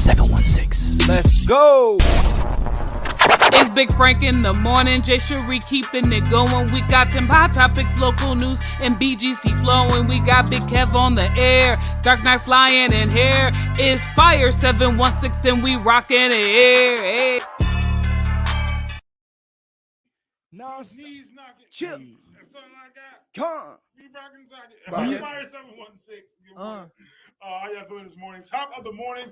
716. Let's go. It's Big Frank in the morning, Jay Cherie keeping it going. We got them hot topics, local news, and BGC flowing. We got Big Kev on the air, Dark Knight flying in here. It's Fire 716 and we rocking it here. Hey. No, she's knocking. Chill. That's all I got. Come We rocking socket. Right. Fire 716. Good morning. How y'all feeling this morning? Top of the morning.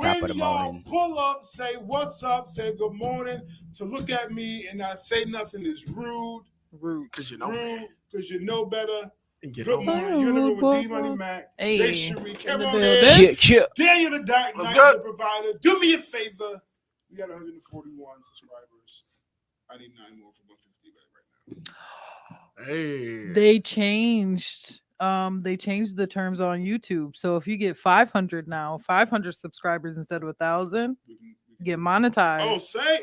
Top of When the y'all morning. pull up, say what's up, say good morning. To look at me and not say nothing is rude. Rude, because you know. Rude, because you know better. And get Good home. morning. You're in the room with D Money Mac, Hey. Jay Cherie, Kevin on building. there, Chill. Daniel the Dark What's Knight, good? the provider. Do me a favor. We got 141 subscribers. I need 9 more for 150 right now. Hey. They changed the terms on YouTube. So if you get 500 now, 500 subscribers instead of 1,000, We can get monetized. Oh, say,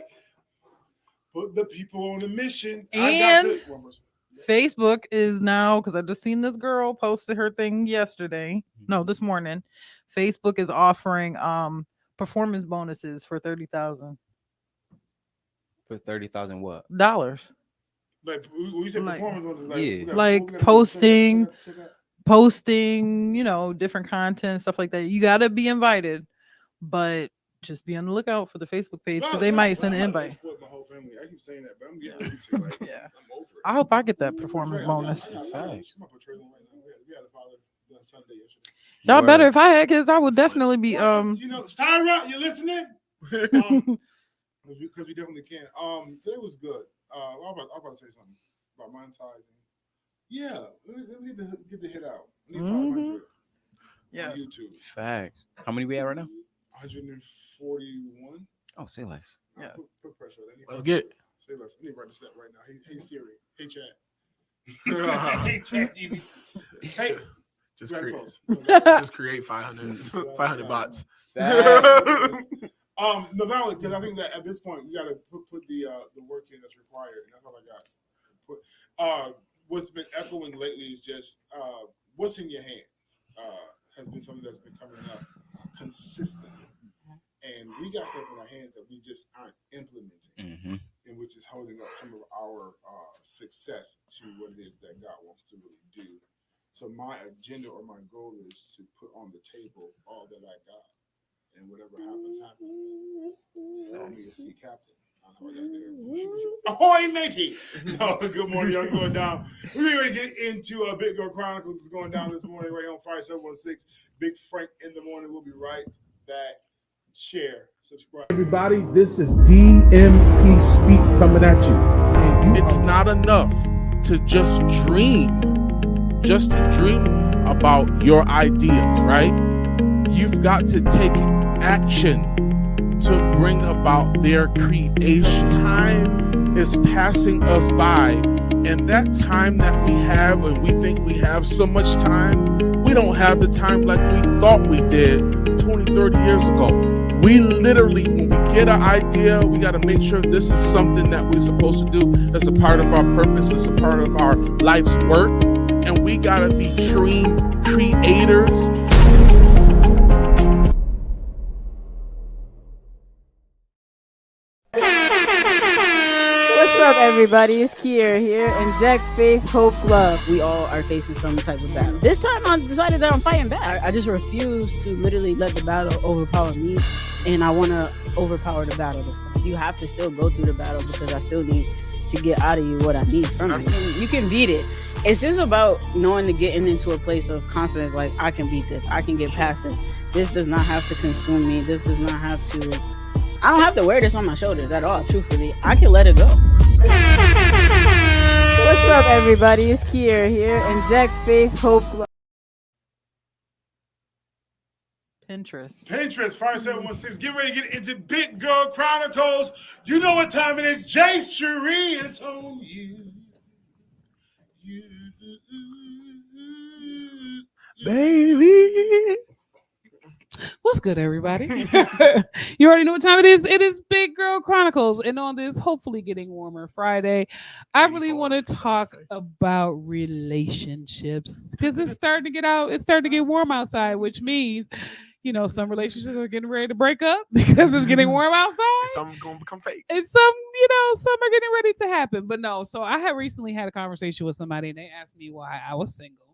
put the people on a mission. I And- got this. One more. Facebook is now, because I just seen this girl posted her thing yesterday. No, this morning. Facebook is offering performance bonuses for $30,000. For 30,000 what? Like we said, Like- performance was Yeah. we got- Like we gotta posting- check out. Posting, different content, stuff like that. You gotta be invited, but just be on the lookout for the Facebook page because they might send an I'm not invite. exploiting my whole family. I keep saying that, but I'm getting ready to. Like, Yeah. I'm over it. I hope I get that performance bonus. I'm Facts. gonna portray one right now. We had a pilot done Sunday yesterday. Y'all Word. better if I had kids, I would definitely be Well, Tyra, you listening? Because we definitely can. Today was good. I was about to say something about monetizing. Yeah, let me get the hit out. I need 500 Yeah. on YouTube. Facts. How many we at right now? 141. Oh, say less. Yeah. Put pressure on it. Let's get it. Say less. I need to write this up right now. Hey Siri. Hey chat. Hey chat GB. Hey. Just Grab create, close. just create 500 bots. No, valid, because I think that at this point we got to put the work in that's required, and that's all I got. What's been echoing lately is just what's in your hands has been something that's been coming up consistently, and we got stuff in our hands that we just aren't implementing, and which is holding up some of our success to what it is that God wants to really do. So my agenda or my goal is to put on the table all that I got. And whatever happens, happens. Call me a sea captain. I don't know how I got there. Ahoy, matey! No, good morning, y'all. Going down. We're ready to get into Big Girl Chronicles. It's going down this morning right on Fire 716. Big Frank in the morning. We'll be right back. Share, subscribe. Everybody, this is DMP Speaks coming at you. And It's not enough to just dream about your ideas, right? You've got to take action to bring about their creation. Time is passing us by, and that time that we have, and we think we have so much time, we don't have the time like we thought we did 20, 30 years ago. We literally, when we get an idea, we got to make sure this is something that we're supposed to do. That's a part of our purpose. It's a part of our life's work. And we got to be dream creators. What's up, everybody? It's Kier here, and Jack Faith Hope Love. We all are facing some type of battle. This time, I decided that I'm fighting back. I just refuse to literally let the battle overpower me, and I want to overpower the battle this time. You have to still go through the battle because I still need to get out of you what I need from you. You can beat it. It's just about knowing to getting into a place of confidence, like, I can beat this. I can get past this. This does not have to consume me. This does not have to... I don't have to wear this on my shoulders at all, truthfully. I can let it go. What's up, everybody? It's Kier here, and Jack Faith Hope Love. Pinterest, Fire 716. Get ready to get into Big Girl Chronicles. You know what time it is. Jay Cherie is on you. Baby. What's good, everybody? You already know what time it is. It is Big Girl Chronicles. And on this hopefully getting warmer Friday, I really want to talk about relationships because it's starting to get warm outside, which means some relationships are getting ready to break up because it's getting warm outside. Some gonna become fake. And some are getting ready to happen. But no, so I had recently had a conversation with somebody and they asked me why I was single.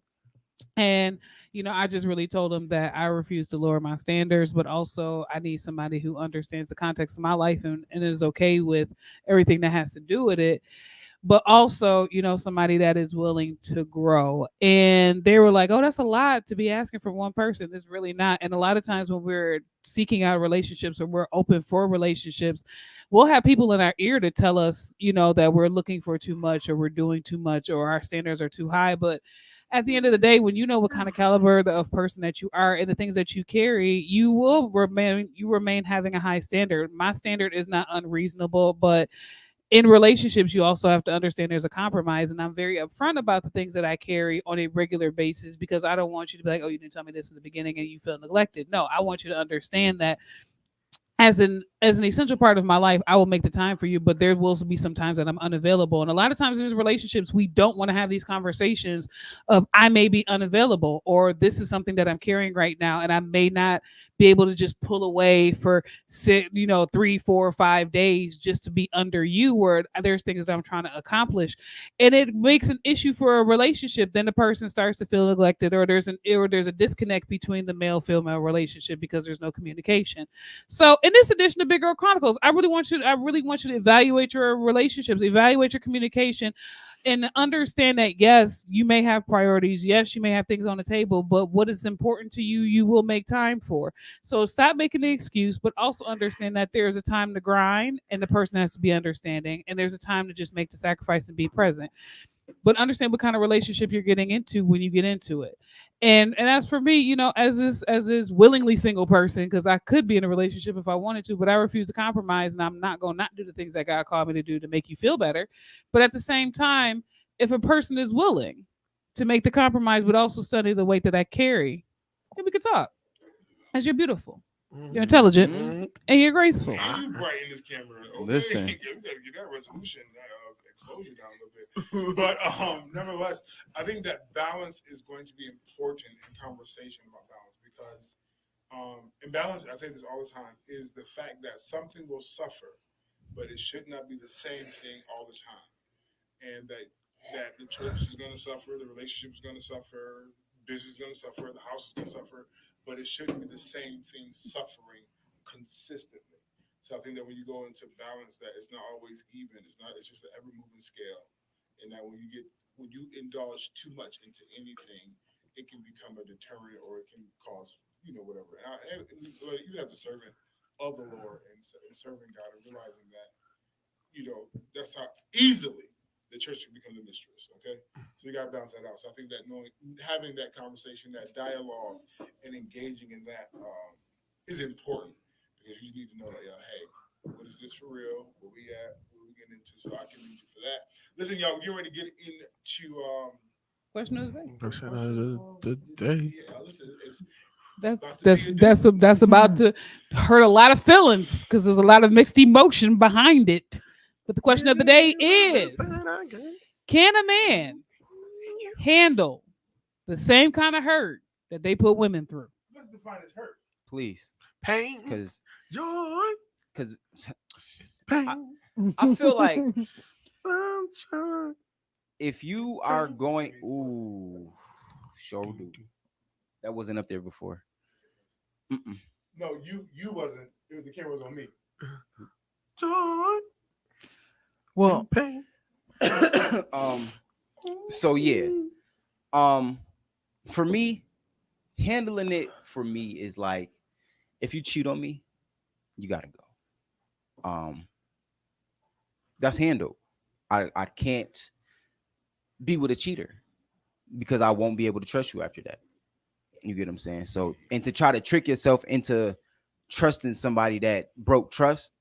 And, I just really told them that I refuse to lower my standards, but also I need somebody who understands the context of my life and is okay with everything that has to do with it. But also, somebody that is willing to grow. And they were like, oh, that's a lot to be asking from one person. It's really not. And a lot of times when we're seeking out relationships or we're open for relationships, we'll have people in our ear to tell us, that we're looking for too much or we're doing too much or our standards are too high. But at the end of the day, when you know what kind of caliber of person that you are and the things that you carry, you will remain having a high standard. My standard is not unreasonable, but in relationships, you also have to understand there's a compromise. And I'm very upfront about the things that I carry on a regular basis because I don't want you to be like, oh, you didn't tell me this in the beginning and you feel neglected. No, I want you to understand that as an essential part of my life, I will make the time for you, but there will be some times that I'm unavailable. And a lot of times in these relationships, we don't want to have these conversations of I may be unavailable or this is something that I'm carrying right now and I may not be able to just pull away for 3, 4, 5 days just to be under you, where there's things that I'm trying to accomplish. And it makes an issue for a relationship. Then the person starts to feel neglected or there's a disconnect between the male-female relationship because there's no communication. So in this edition of Big Girl Chronicles, I really want you to evaluate your relationships, evaluate your communication, and understand that, yes, you may have priorities. Yes, you may have things on the table, but what is important to you, you will make time for. So stop making the excuse, but also understand that there's a time to grind and the person has to be understanding. And there's a time to just make the sacrifice and be present. But understand what kind of relationship you're getting into when you get into it. And as for me, as this willingly single person, because I could be in a relationship if I wanted to, but I refuse to compromise, and I'm not going to not do the things that God called me to do to make you feel better. But at the same time, if a person is willing to make the compromise, but also study the weight that I carry, then we could talk. As you're beautiful, you're intelligent, and you're graceful. And you bright in this camera. Okay? Listen. We gotta get that resolution exposure down a little bit. But nevertheless, I think that balance is going to be important in conversation about balance because imbalance, I say this all the time, is the fact that something will suffer, but it should not be the same thing all the time. And that the church is going to suffer, the relationship is going to suffer, business is going to suffer, the house is going to suffer, but it shouldn't be the same thing suffering consistently. So I think that when you go into balance, that it's not always even. It's just an ever moving scale, and that when you indulge too much into anything, it can become a deterrent or it can cause whatever. And even as a servant of the Lord and serving God and realizing that that's how easily the church can become the mistress. Okay, so we got to balance that out. So I think that having that conversation, that dialogue, and engaging in that is important. Because you need to know that, hey, what is this for real? Where we at? What are we getting into? So I can use you for that. Listen, y'all, we're ready to get into Question of the day. Question of the day. Yeah, listen, That's about to hurt a lot of feelings because there's a lot of mixed emotion behind it. But the question of the day is: can a man handle the same kind of hurt that they put women through? Let's define this hurt. Please. Pain, Because joy, I feel like sunshine. if you are going, sure do. That wasn't up there before. Mm-mm. No, you wasn't. The camera was on me. Joy, Well, pain. So yeah. For me, handling it for me is like, if you cheat on me, you gotta go. That's handled. I can't be with a cheater because I won't be able to trust you after that. You get what I'm saying? So, and to try to trick yourself into trusting somebody that broke trust,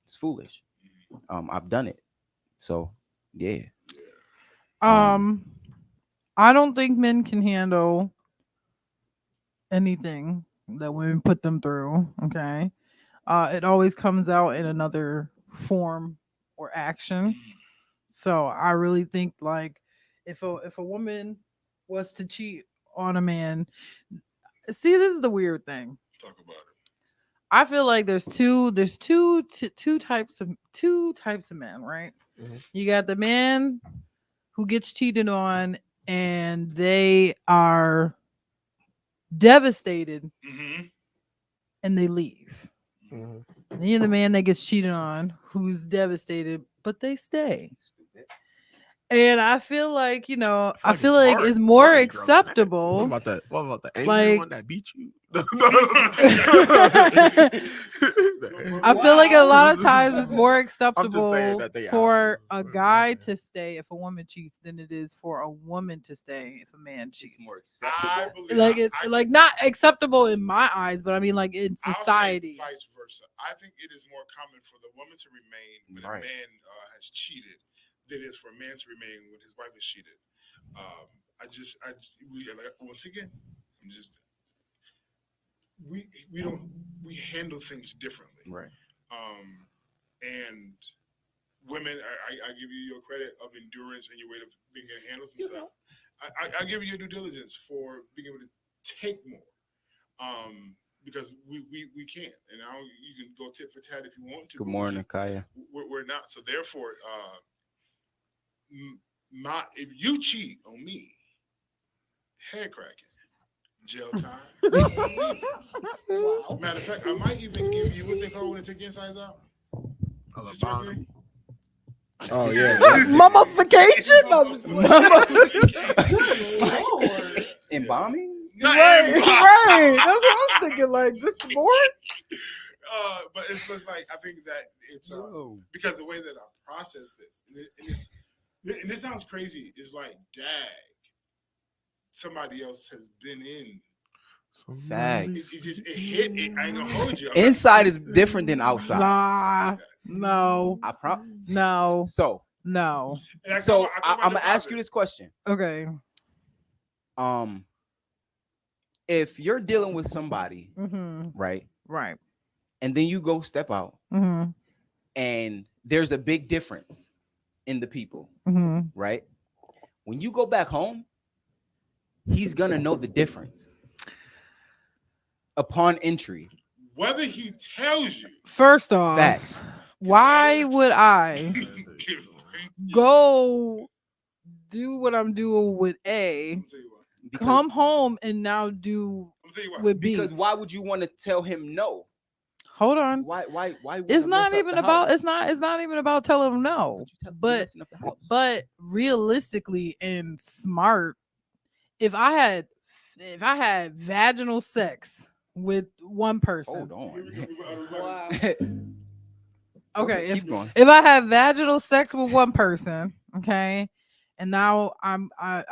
it's foolish. I've done it. So, yeah. I don't think men can handle anything that women put them through. Okay. It always comes out in another form or action. So I really think like if a woman was to cheat on a man, see, this is the weird thing. Talk about it. I feel like there's two types of men, right? Mhm. You got the man who gets cheated on and they are devastated Mm-hmm. and they leave. Mhm. And then you're the man that gets cheated on who's devastated, but they stay. And I feel like, I feel like it's more acceptable. What about that? What about the angry Like- one that beat you? I feel like a lot of times it's more acceptable that they for out. a guy to stay if a woman cheats than it is for a woman to stay if a man cheats. It's more I acceptable. believe Like I it's can- like not acceptable in my eyes, but I mean like in I'll say society. vice versa. I think it is more common for the woman to remain when Right. a man has cheated than it is for a man to remain when his wife is cheated. Once again, we handle things differently. Right. And women, I give you your credit of endurance and your way of being able to handle some stuff. I give you your due diligence for being able to take more. Because we can't, and now you can go tit for tat if you want to. Good morning, Kaya. We're not. So therefore, if you cheat on me, head cracking, jail time. Wow. Matter of fact, I might even give you what they call when they take insides out. Historically. Oh yeah. Mummification? No, I'm just Embalming? Not right, everybody. right. That's what I'm thinking. Like this board. But it's just like I think that it's because the way that I process this, and this sounds crazy, is like, dag, somebody else has been in. Facts. It hit. I ain't gonna hold you. Inside is different than outside. Nah, no, no, So no. And So I'm I'm gonna ask you this question. Okay. If you're dealing with somebody, Mm-hmm. right, Right. and then you go step out, Mm-hmm. and there's a big difference in the people, Mm-hmm. right? When you go back home, he's gonna know the difference upon entry. Whether he tells you, First off, Facts. why would I go do what I'm doing with A, I'm tell you what. come home and now do I'm tell you what. with B? Because why would you want to tell him no? Hold on. Why It's wanna not mess up even the about house? it's not even about telling them no. You're But messing up the house. but realistically and smart, if I had vaginal sex with one person, Hold on. Wow. Go okay, ahead, keep going. if I have vaginal sex with one person, okay, and now I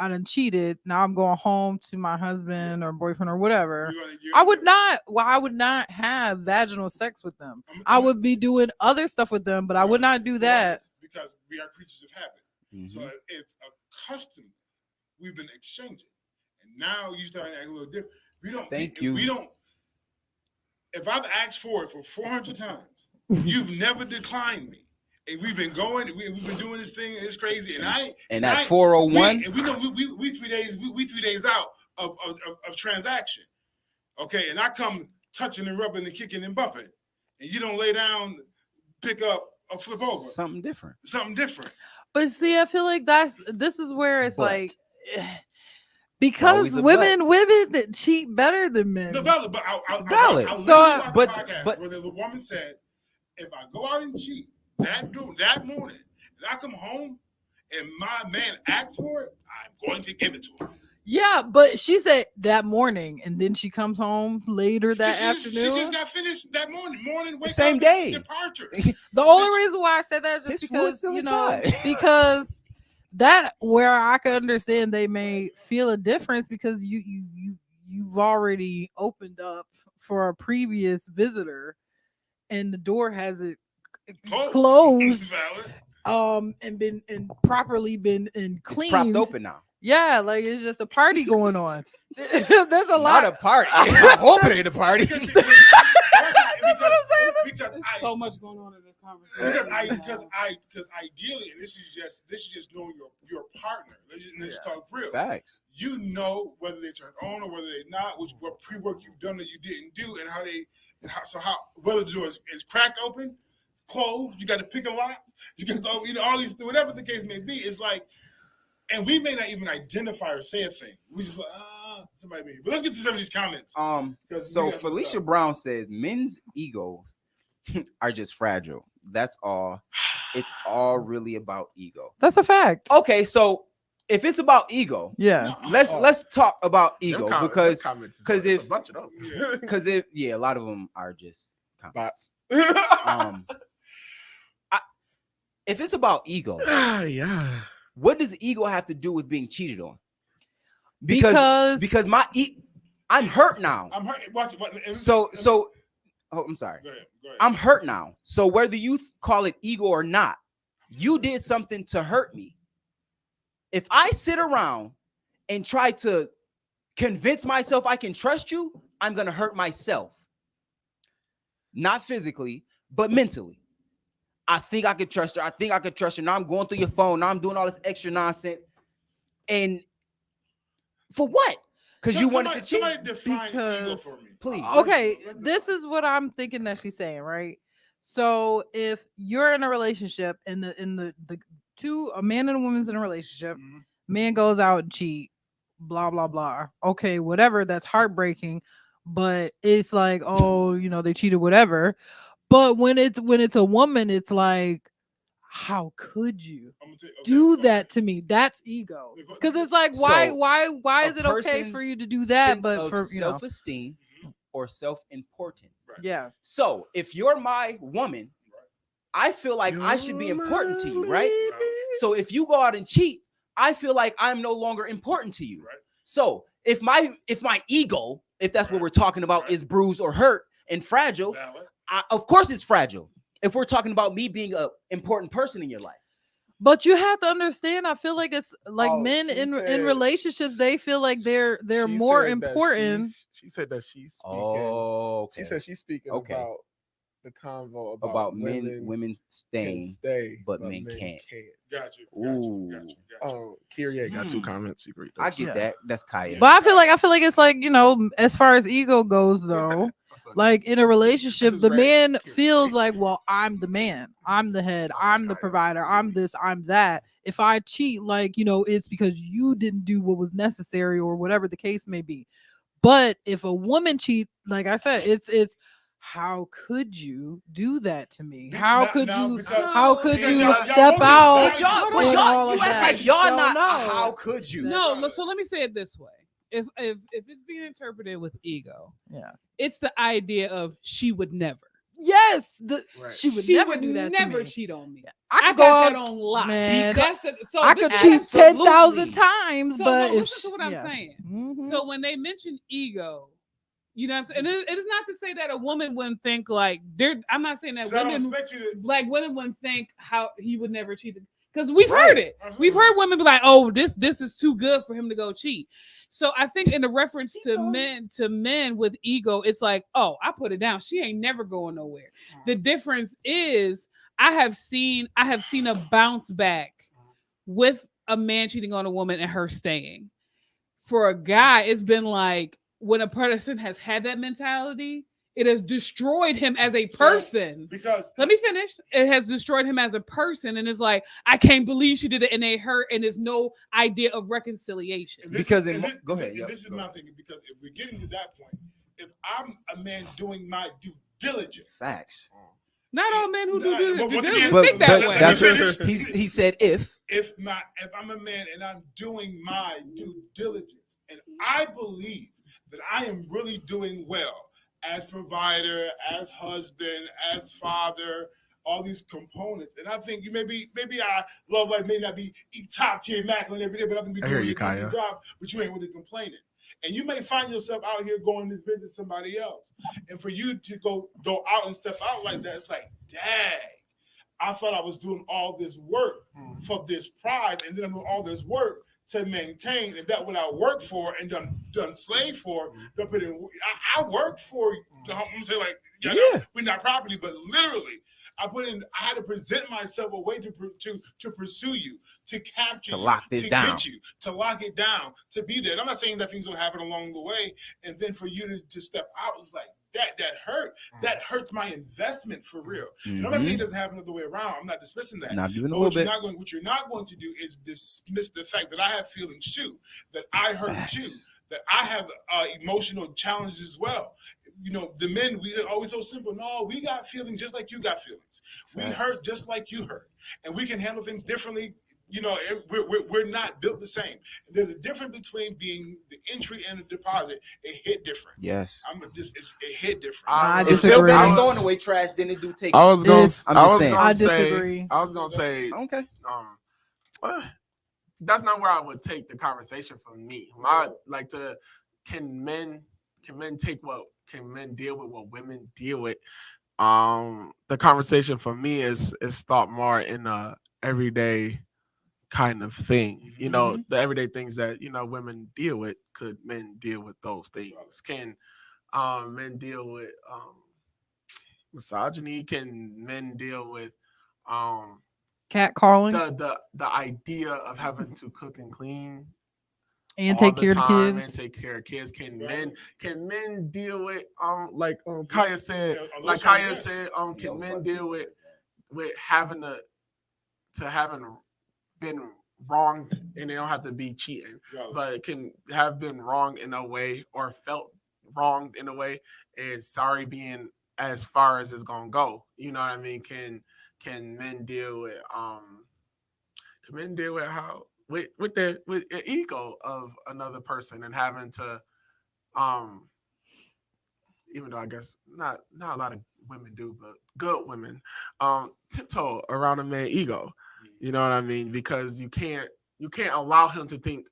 done cheated, now I'm going home to my husband or boyfriend or whatever. I would not have vaginal sex with them. I would be doing other stuff with them, but I would not do that. Because we are creatures of habit. So if a custom we've been exchanging, and now you start acting a little different. We don't. If I've asked for it for 400 times, you've never declined me. And we've been going, we've been doing this thing. It's crazy. And at 401, we know we 3 days. We 3 days out of transaction. Okay, and I come touching and rubbing and kicking and bumping, and you don't lay down, pick up, or flip over. something different. But see, I feel like this is where it's But- like because always a women cheat better than men. No, valid, but Valid. I So, literally watched but- a podcast but- where the woman said, if I go out and cheat that morning, and I come home and my man asks for it, I'm going to give it to him. Yeah, but she said that morning, and then she comes home later that afternoon. She just got finished that morning, wake Same up, day. departure. The only reason why I said that is just His because foot's still inside. because that where I could understand they may feel a difference because you've already opened up for a previous visitor, and the door hasn't closed Valid. and properly been It's cleaned. propped open now. Yeah, like it's just a party going on. There's a Not lot. a party. I hope it ain't a party. That's what I'm saying. Because There's so much going on in this conversation. because ideally, and this is just knowing your partner. Let's just talk real. Facts. You know whether they turn on or whether they not, what pre-work you've done that you didn't do, and how whether the door is cracked open, closed. You got to pick a lock. You got to all these, whatever the case may be. It's like, and we may not even identify or say a thing. We just like, somebody may. But let's get to some of these comments. So Felicia Brown says men's egos are just fragile. That's all. It's all really about ego. That's a fact. Okay, so if it's about ego, Yeah. let's talk about ego Them because comments is because a if bunch of those. because if a lot of them are just comments. If it's about ego, Yeah. what does ego have to do with being cheated on? Because I'm hurt now. I'm hurt. Watch it. So I'm sorry. Go ahead. I'm hurt now. So whether you call it ego or not, you did something to hurt me. If I sit around and try to convince myself I can trust you, I'm going to hurt myself. Not physically, but mentally. I think I could trust her. I think I could trust her. Now I'm going through your phone. Now I'm doing all this extra nonsense. And for what? Because you wanted to cheat. Somebody define ego for me. Please. Okay, this is what I'm thinking that she's saying, right? So if you're in a relationship and the two, a man and a woman's in a relationship, man goes out and cheat, blah blah blah. Okay, whatever, that's heartbreaking, but it's like, oh, they cheated, whatever. But when it's a woman, it's like, how could you do that to me? That's ego. Because it's like, why is it okay for you to do that? But for self-esteem or self-importance. Right. Yeah. So if you're my woman, I feel like I should be important to you, right? So if you go out and cheat, I feel like I'm no longer important to you. Right. So if my ego, if that's what we're talking about, is bruised or hurt and fragile, of course it's fragile. If we're talking about me being an important person in your life. But you have to understand, I feel like it's like men in relationships, they feel like they're more important. She said that she's speaking. Oh, okay. She said she's speaking about the convo about women staying, but men can't. Got you. Kyrie got 2 comments. You agree? I get that. That's Kaya. But I feel like it's like, as far as ego goes though, like in a relationship, the man feels like, well, I'm the man, I'm the head, I'm the provider, I'm this, I'm that. If I cheat, like, it's because you didn't do what was necessary or whatever the case may be. But if a woman cheats, like I said, it's how could you do that to me? How could you step out? How could you? No, so let me say it this way. If it's being interpreted with ego, it's the idea of she would never. Yes, she would never do that. Never to me. cheat on me. I got that on lock. Man, I could cheat 10,000 times, but listen to what I'm saying. Mm-hmm. So when they mention ego, you know what I'm saying? And it is not to say that a woman wouldn't think like I'm not saying that women wouldn't think how he would never cheat. Because we've heard it. We've heard women be like, oh, this is too good for him to go cheat. So I think in the reference to men with ego, it's like, oh, I put it down. She ain't never going nowhere. The difference is I have seen a bounce back with a man cheating on a woman and her staying. For a guy, it's been like when a person has had that mentality, it has destroyed him as a person. Because let me finish. It has destroyed him as a person, and it's like, I can't believe she did it, and they hurt, and there's no idea of reconciliation. Go ahead. This is my thing, because if we're getting to that point, if I'm a man doing my due diligence, facts. Not all men who do due diligence think that way. He said if I'm a man and I'm doing my due diligence, and I believe that I am really doing well as provider, as husband, as father, all these components. And I think maybe our love life may not be top tier immaculate every day, but I think we're doing a decent job, but you ain't really complaining. And you may find yourself out here going to visit somebody else. And for you to go out and step out like that, it's like, dang, I thought I was doing all this work for this prize, and then I'm doing all this work to maintain, and that what I worked for and done slave for, done put in. I worked for. I'm saying like, we're not property, but literally, I had to present myself a way to pursue you, to capture to you, lock this to down. get you, to lock it down, to be there. And I'm not saying that things will happen along the way, and then for you to step out is like that hurt. That hurts my investment for real. And I'm not saying it doesn't happen the other way around. I'm not dismissing that. Not even a but little bit. what you're not going to do is dismiss the fact that I have feelings too, that I hurt too, that I have emotional challenges as well. You know, the men, we are always so simple. No, we got feelings just like you got feelings. We hurt just like you hurt. And we can handle things differently. You know, we're not built the same. There's a difference between being the entry and the deposit. It hit different. Yes. It hit different. I If they're disagree. throwing away trash, then it do take. I was gonna I disagree. I was gonna say, okay. That's not where I would take the conversation from me. I like to, can men deal with what women deal with? The conversation for me is thought more in a everyday kind of thing. You know, the everyday things that, you know, women deal with. Could men deal with those things? Can men deal with misogyny? Can men deal with catcalling, the idea of having to cook and clean and take care of the kids? And take care of kids. Can men deal with like Kaya said, can men deal with having having been wronged, and they don't have to be cheating, but can have been wronged in a way or felt wronged in a way, and sorry being as far as it's gonna go. You know what I mean? Can men deal with how with the ego of another person, and having to even though I guess not a lot of women do, but good women tiptoe around a man's ego. You know what I mean? Because you can't allow him to think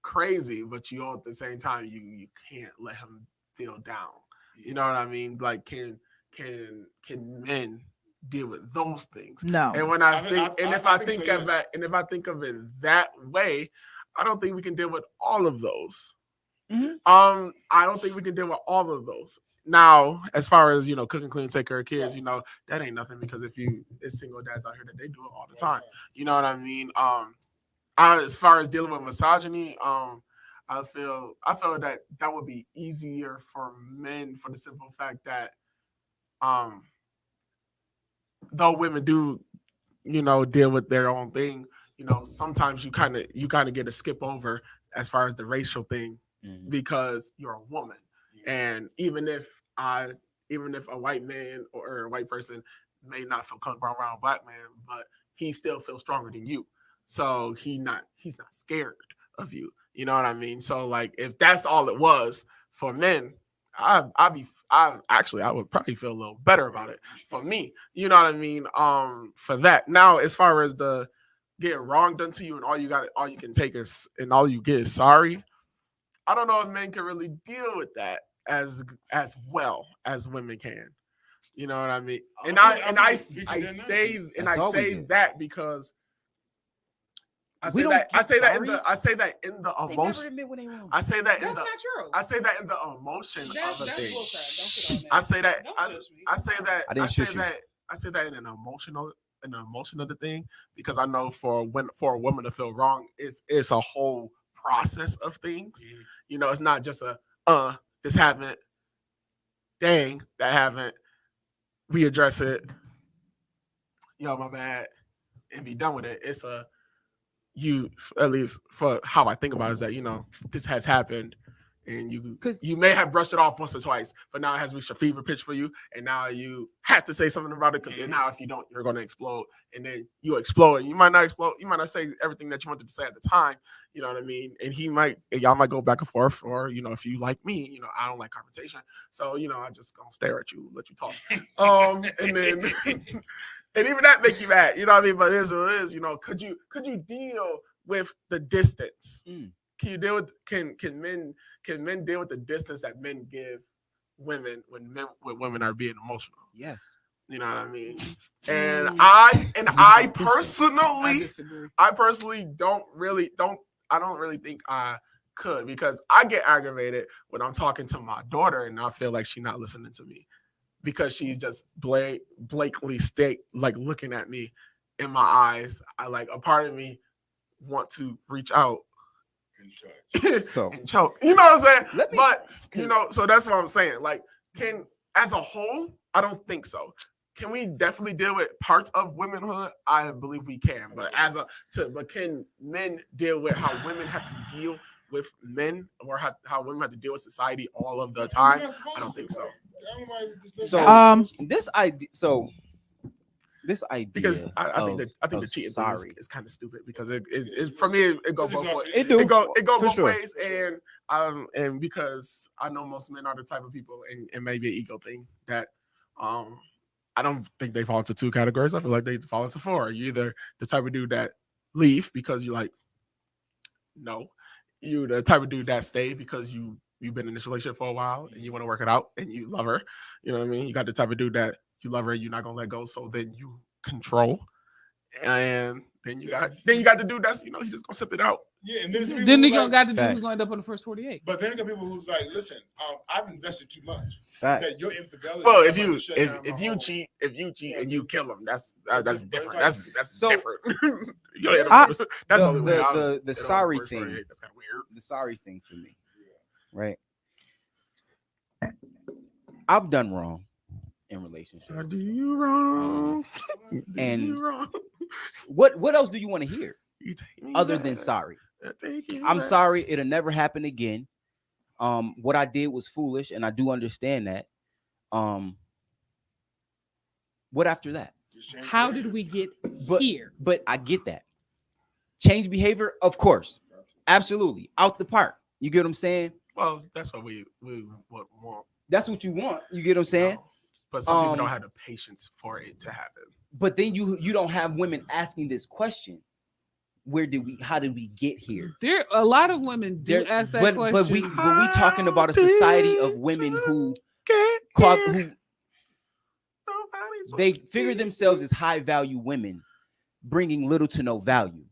crazy, but you all at the same time you can't let him feel down. You know what I mean? Like can men deal with those things? No. And when if I think of it that way, I don't think we can deal with all of those. I don't think we can deal with all of those. Now, as far as, you know, cook and clean, take care of kids, you know, that ain't nothing, because it's single dads out here that they do it all the time. You know what I mean? As far as dealing with misogyny, I feel that would be easier for men, for the simple fact that though women do, you know, deal with their own thing, you know, sometimes you kind of get a skip over as far as the racial thing, because you're a woman. And even if a white man or a white person may not feel comfortable around a black man, but he still feels stronger than you, so he's not scared of you. You know what I mean? So like, if that's all it was for men, I would probably feel a little better about it for me. You know what I mean? For that. Now, as far as the get wrong done to you and all you can take is, and all you get is sorry, I don't know if men can really deal with that as well as women can. You know what I mean? And I say that because I say that in the emotion. I say that in the emotion of a thing. I say that in an emotional of the thing, because I know for a woman to feel wrong, it's a whole process of things. You know, it's not just this happened, dang, that happened, we address it, yo, my bad, and be done with it. It's you, at least for how I think about it, is that, you know, this has happened, and you may have brushed it off once or twice, but now it has reached a fever pitch for you, and now you have to say something about it, because now if you don't, you're going to explode, and then you explode, and you might not explode, you might not say everything that you wanted to say at the time, you know what I mean, and y'all might go back and forth, or, you know, if you like me, you know, I don't like confrontation, so, you know, I just gonna stare at you, let you talk, and then and even that make you mad, you know what I mean, but it is what it is, you know. Could you deal with the distance? Can you deal with can men deal with the distance that men give women when women are being emotional? Yes. You know what I mean? And I personally don't I don't really think I could, because I get aggravated when I'm talking to my daughter and I feel like she's not listening to me because she just blatantly looking at me in my eyes. I like a part of me want to reach out In touch. So and choke. You know what I'm saying? Let me- But so that's what I'm saying. Like, as a whole, I don't think so. Can we definitely deal with parts of womanhood? I believe we can. But but can men deal with how women have to deal with men, or how women have to deal with society all of the time? I don't think so. This idea, Because I think the cheating thing is kind of stupid, because it for me it goes both ways. It go both ways, and because I know most men are the type of people, and maybe an ego thing, that I don't think they fall into 2 categories. I feel like they fall into 4. You're either the type of dude that leave because you're like, no. You're the type of dude that stay because you've been in this relationship for a while and you want to work it out and you love her. You know what I mean? You got the type of dude that you love her, you're not gonna let go, so then you control. And then you got the dude that's, he's just gonna sip it out. Yeah, and then you got the dude who's going to end up on the first 48. But then you got people who's like, listen, I've invested too much. Fact. That your infidelity. Well, if you cheat and you kill him, that's different. That's So different. that's the the sorry thing. That's kind of weird. The sorry thing for me, right? I've done wrong in relationships. I do you wrong. And what else do you want to hear other than sorry? I'm sorry, it'll never happen again. What I did was foolish, and I do understand that. What after that? How did we get here? But I get that. Change behavior, of course. Absolutely. Out the park. You get what I'm saying? Well, that's what we want. That's what you want. You get what I'm saying? No, but some people don't have the patience for it to happen. But then you don't have women asking this question. How did we get here? There a lot of women do ask that question. But we talking about a society of women who they figure themselves as high value women, bringing little to no value.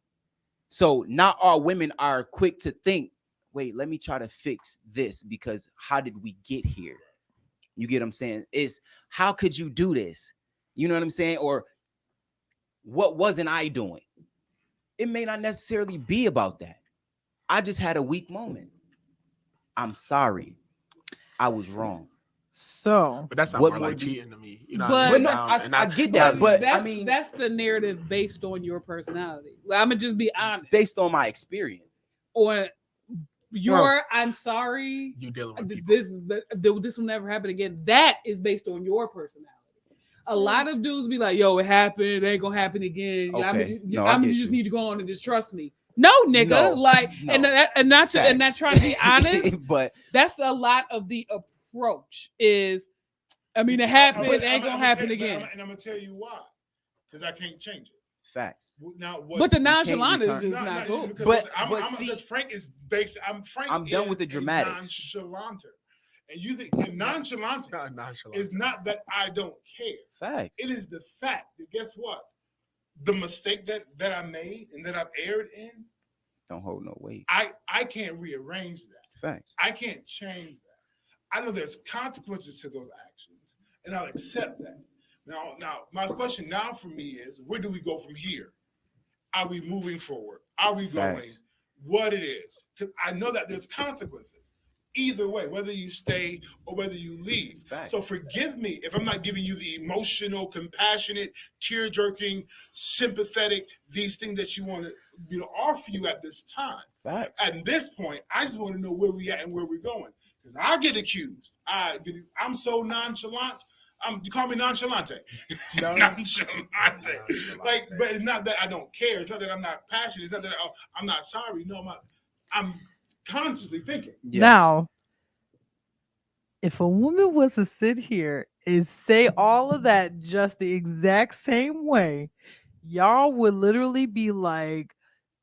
So not all women are quick to think, wait, let me try to fix this, because how did we get here? You get what I'm saying? Is how could you do this? You know what I'm saying? Or what wasn't I doing? It may not necessarily be about that. I just had a weak moment. I'm sorry. I was wrong. So, but that's not more like cheating to me. You know, I get that. But that's the narrative based on your personality. I'm gonna just be honest. Based on my experience. Or I'm sorry. You dealing with people. This will never happen again. That is based on your personality. A lot of dudes be like, "Yo, it happened. It ain't gonna happen again. Okay. You just need to go on and just trust me." No, nigga. And not trying to be honest, but that's a lot of the approach. It happened. It ain't gonna happen again. And I'm gonna tell you why, because I can't change it. Facts. Now, but the nonchalant is just not cool. Because Frank is based. I'm done with the dramatics. Nonchalanter. And you think the nonchalant is not that I don't care. Fact. It is the fact that, guess what? The mistake that I made and that I've erred in don't hold no weight. I can't rearrange that. Facts. I can't change that. I know there's consequences to those actions, and I'll accept that. Now, my question now for me is, where do we go from here? Are we moving forward? Are we going what it is? Because I know that there's consequences. Either way, whether you stay or whether you leave. Facts. So forgive me if I'm not giving you the emotional, compassionate, tear-jerking, sympathetic, these things that you want to offer you at this time. Facts. At this point, I just want to know where we at and where we're going. Because I get accused. I'm so nonchalant. You call me nonchalante. Nonchalante. But it's not that I don't care. It's not that I'm not passionate. It's not that I'm not sorry. No, I'm consciously thinking. Yes. Now, if a woman was to sit here and say all of that just the exact same way, y'all would literally be like,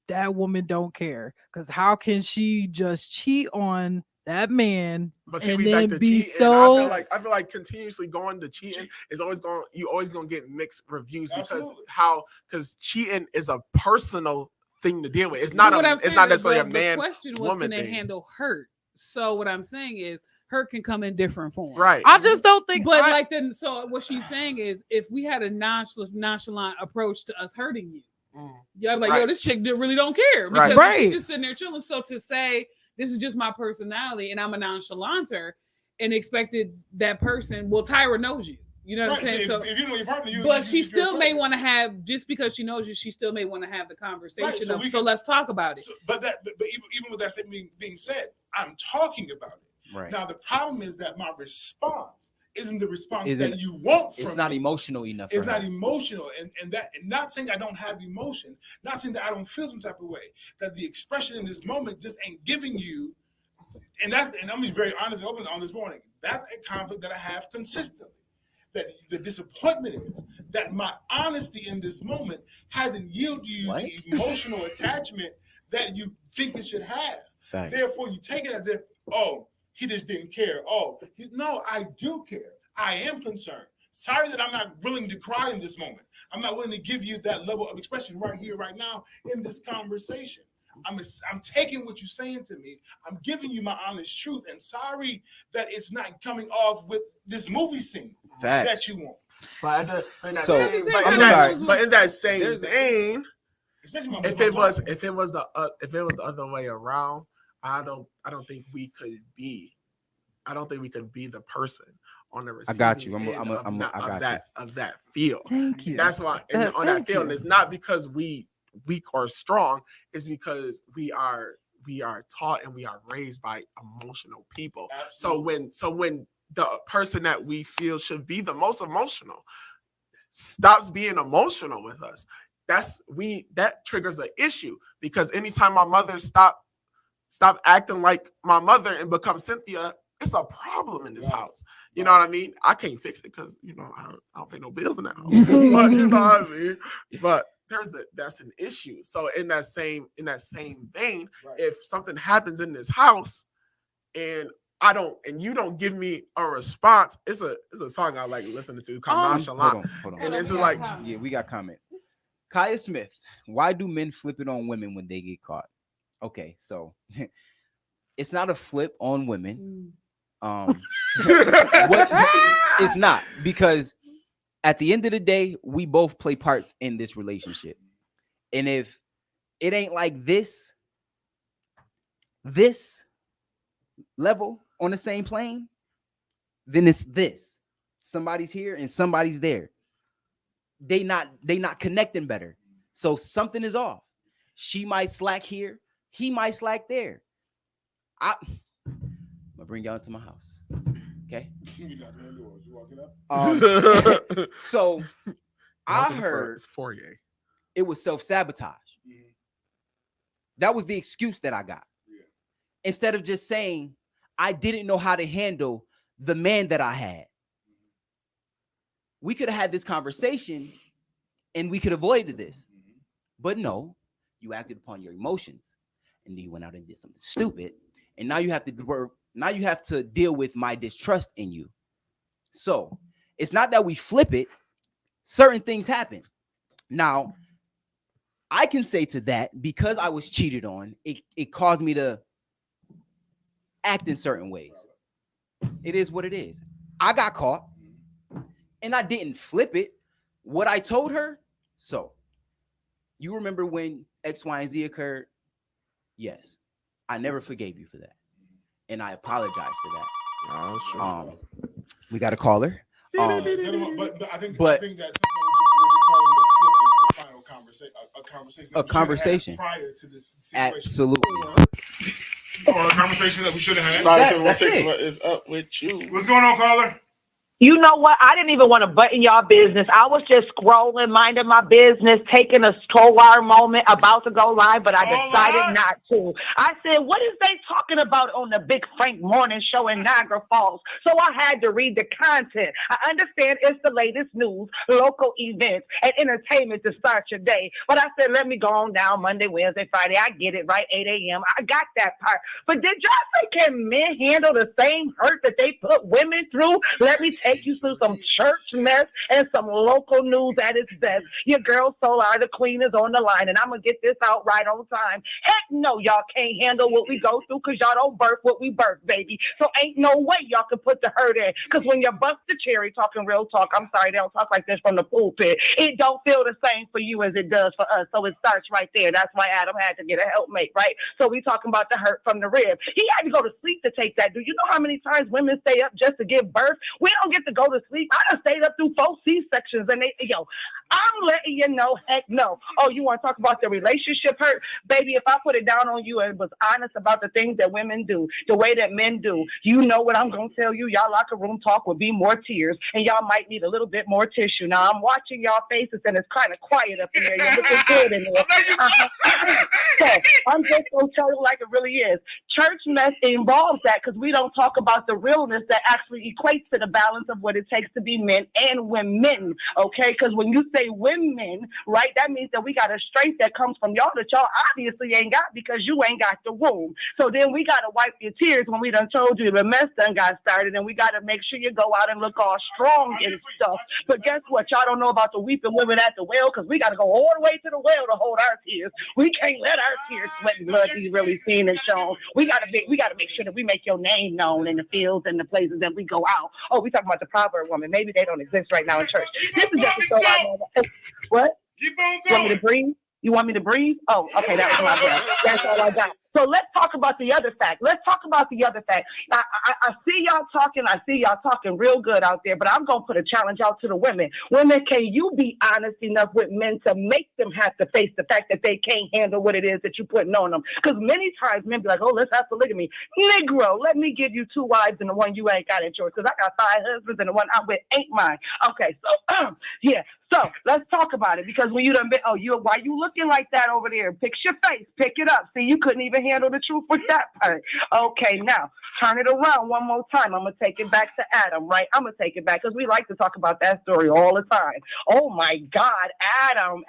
that woman don't care. Because how can she just cheat on that man and then be so? I feel like continuously going to cheating is always gonna get mixed reviews. Absolutely. Because cheating is a personal thing to deal with. It's not necessarily a man. The question was, woman can they thing. handle hurt? So what I'm saying is, hurt can come in different forms. Right. I just don't think. But like then, so what she's saying is, if we had a nonchalant approach to us hurting you, you're like, yo, this chick really don't care because she's just sitting there chilling. So to say this is just my personality and I'm a nonchalanter and expected that person, well, Tyra knows you. You know what I'm saying? So if you know your partner, but she still may want to have, just because she knows you, she still may want to have the conversation of, so let's talk about it. But even with that statement being said, I'm talking about it. Right. Now the problem is that my response isn't the response that you want from me. It's not emotional enough. It's not emotional, and not saying I don't have emotion, not saying that I don't feel some type of way. That the expression in this moment just ain't giving you, and I'm being very honest and open on this morning. That's a conflict that I have consistently. That the disappointment is that my honesty in this moment hasn't yielded you the emotional attachment that you think it should have. Thanks. Therefore, you take it as if, oh, he just didn't care. Oh, no, I do care. I am concerned. Sorry that I'm not willing to cry in this moment. I'm not willing to give you that level of expression right here, right now in this conversation. I'm taking what you're saying to me. I'm giving you my honest truth. And sorry that it's not coming off with this movie scene that you want. But in that same vein, if it was the other way around, I don't think we could be the person on the receiving of that feel. Thank you. That's why on that feeling, it's not because we weak or strong, it's because we are taught and we are raised by emotional people. Absolutely. So when the person that we feel should be the most emotional stops being emotional with us, that triggers an issue, because anytime my mother stop acting like my mother and become Cynthia, it's a problem in this house. You know what I mean? I can't fix it because I don't pay no bills in that house. But you know what I mean? But that's an issue. So in that same vein, if something happens in this house and you don't give me a response, it's a song I like listening to called Nonchalant. Hold on. And it's like, yeah, we got comments. Kaya Smith, why do men flip it on women when they get caught? Okay, so it's not a flip on women. It's not, because at the end of the day, we both play parts in this relationship. And if it ain't like this level on the same plane, then it's this. Somebody's here and somebody's there. They not connecting better. So something is off. She might slack here. He might slack there. I'm gonna bring y'all into my house. Okay. You knocking on doors. You walking up. So I heard foyer. It was self-sabotage. Mm-hmm. That was the excuse that I got. Yeah. Instead of just saying I didn't know how to handle the man that I had. We could have had this conversation and we could have avoided this. Mm-hmm. But no, you acted upon your emotions and then you went out and did something stupid. And now you have to deal with my distrust in you. So it's not that we flip it. Certain things happen. Now, I can say to that, because I was cheated on, it caused me to act in certain ways. It is what it is. I got caught and I didn't flip it. What I told her, so you remember when X, Y, and Z occurred? Yes. I never forgave you for that. And I apologize for that. Oh, sure. We got a caller. But I think that sometimes what you're calling the flip is the final conversation. A conversation prior to this situation. Absolutely. Or a conversation that we should have had. That's it. What is up with you? What's going on, caller? You know what? I didn't even want to butt in y'all business. I was just scrolling, minding my business, taking a stroll moment, about to go live, but I decided not to. I said, what is they talking about on the Big Frank morning show in Niagara Falls? So I had to read the content. I understand it's the latest news, local events, and entertainment to start your day. But I said, let me go on down Monday, Wednesday, Friday. I get it, right? 8 a.m. I got that part. But did y'all say, can men handle the same hurt that they put women through? Let me tell take you through some church mess and some local news at its best. Your girl Solar, the queen, is on the line, and I'm going to get this out right on time. Heck no, y'all can't handle what we go through because y'all don't birth what we birth, baby. So ain't no way y'all can put the hurt in. Because when you bust the cherry, talking real talk, I'm sorry, they don't talk like this from the pulpit. It don't feel the same for you as it does for us. So it starts right there. That's why Adam had to get a helpmate, right? So we talking about the hurt from the rib. He had to go to sleep to take that. Do you know how many times women stay up just to give birth? We don't get to go to sleep. I done stayed up through 4 C-sections, and I'm letting you know, heck no. Oh, you want to talk about the relationship hurt? Baby, if I put it down on you and was honest about the things that women do, the way that men do, you know what I'm going to tell you? Y'all locker room talk would be more tears, and y'all might need a little bit more tissue. Now, I'm watching y'all faces, and it's kind of quiet up in there. You're looking good in there. So I'm just going to tell you like it really is. Church mess involves that because we don't talk about the realness that actually equates to the balance of what it takes to be men and women, okay? Because when you say women, right, that means that we got a strength that comes from y'all that y'all obviously ain't got because you ain't got the womb. So then we got to wipe your tears when we done told you the mess done got started, and we got to make sure you go out and look all strong and stuff. But guess what? Y'all don't know about the weeping women at the well because we got to go all the way to the well to hold our tears. We can't let our tears, sweat, and blood be really seen and shown. We got to make sure that we make your name known in the fields and the places that we go out. Oh, we talking about the proverb woman. Maybe they don't exist right now in church. This is just so I know. What? Keep on going. You want me to breathe? You want me to breathe? Oh, okay, that's all I got. That's all I got. So let's talk about the other fact. I see y'all talking. I see y'all talking real good out there, but I'm going to put a challenge out to the women. Women, can you be honest enough with men to make them have to face the fact that they can't handle what it is that you're putting on them? Because many times men be like, oh, let's have polygamy. Negro, let me give you 2 wives and the one you ain't got at yours because I got 5 husbands and the one I'm with ain't mine. Okay, so, yeah. So let's talk about it because when you done been, why you looking like that over there? Fix your face, pick it up. See, you couldn't even handle the truth with that part. Okay, now turn it around one more time. I'm gonna take it back to Adam, right? I'm gonna take it back because we like to talk about that story all the time. Oh my God, Adam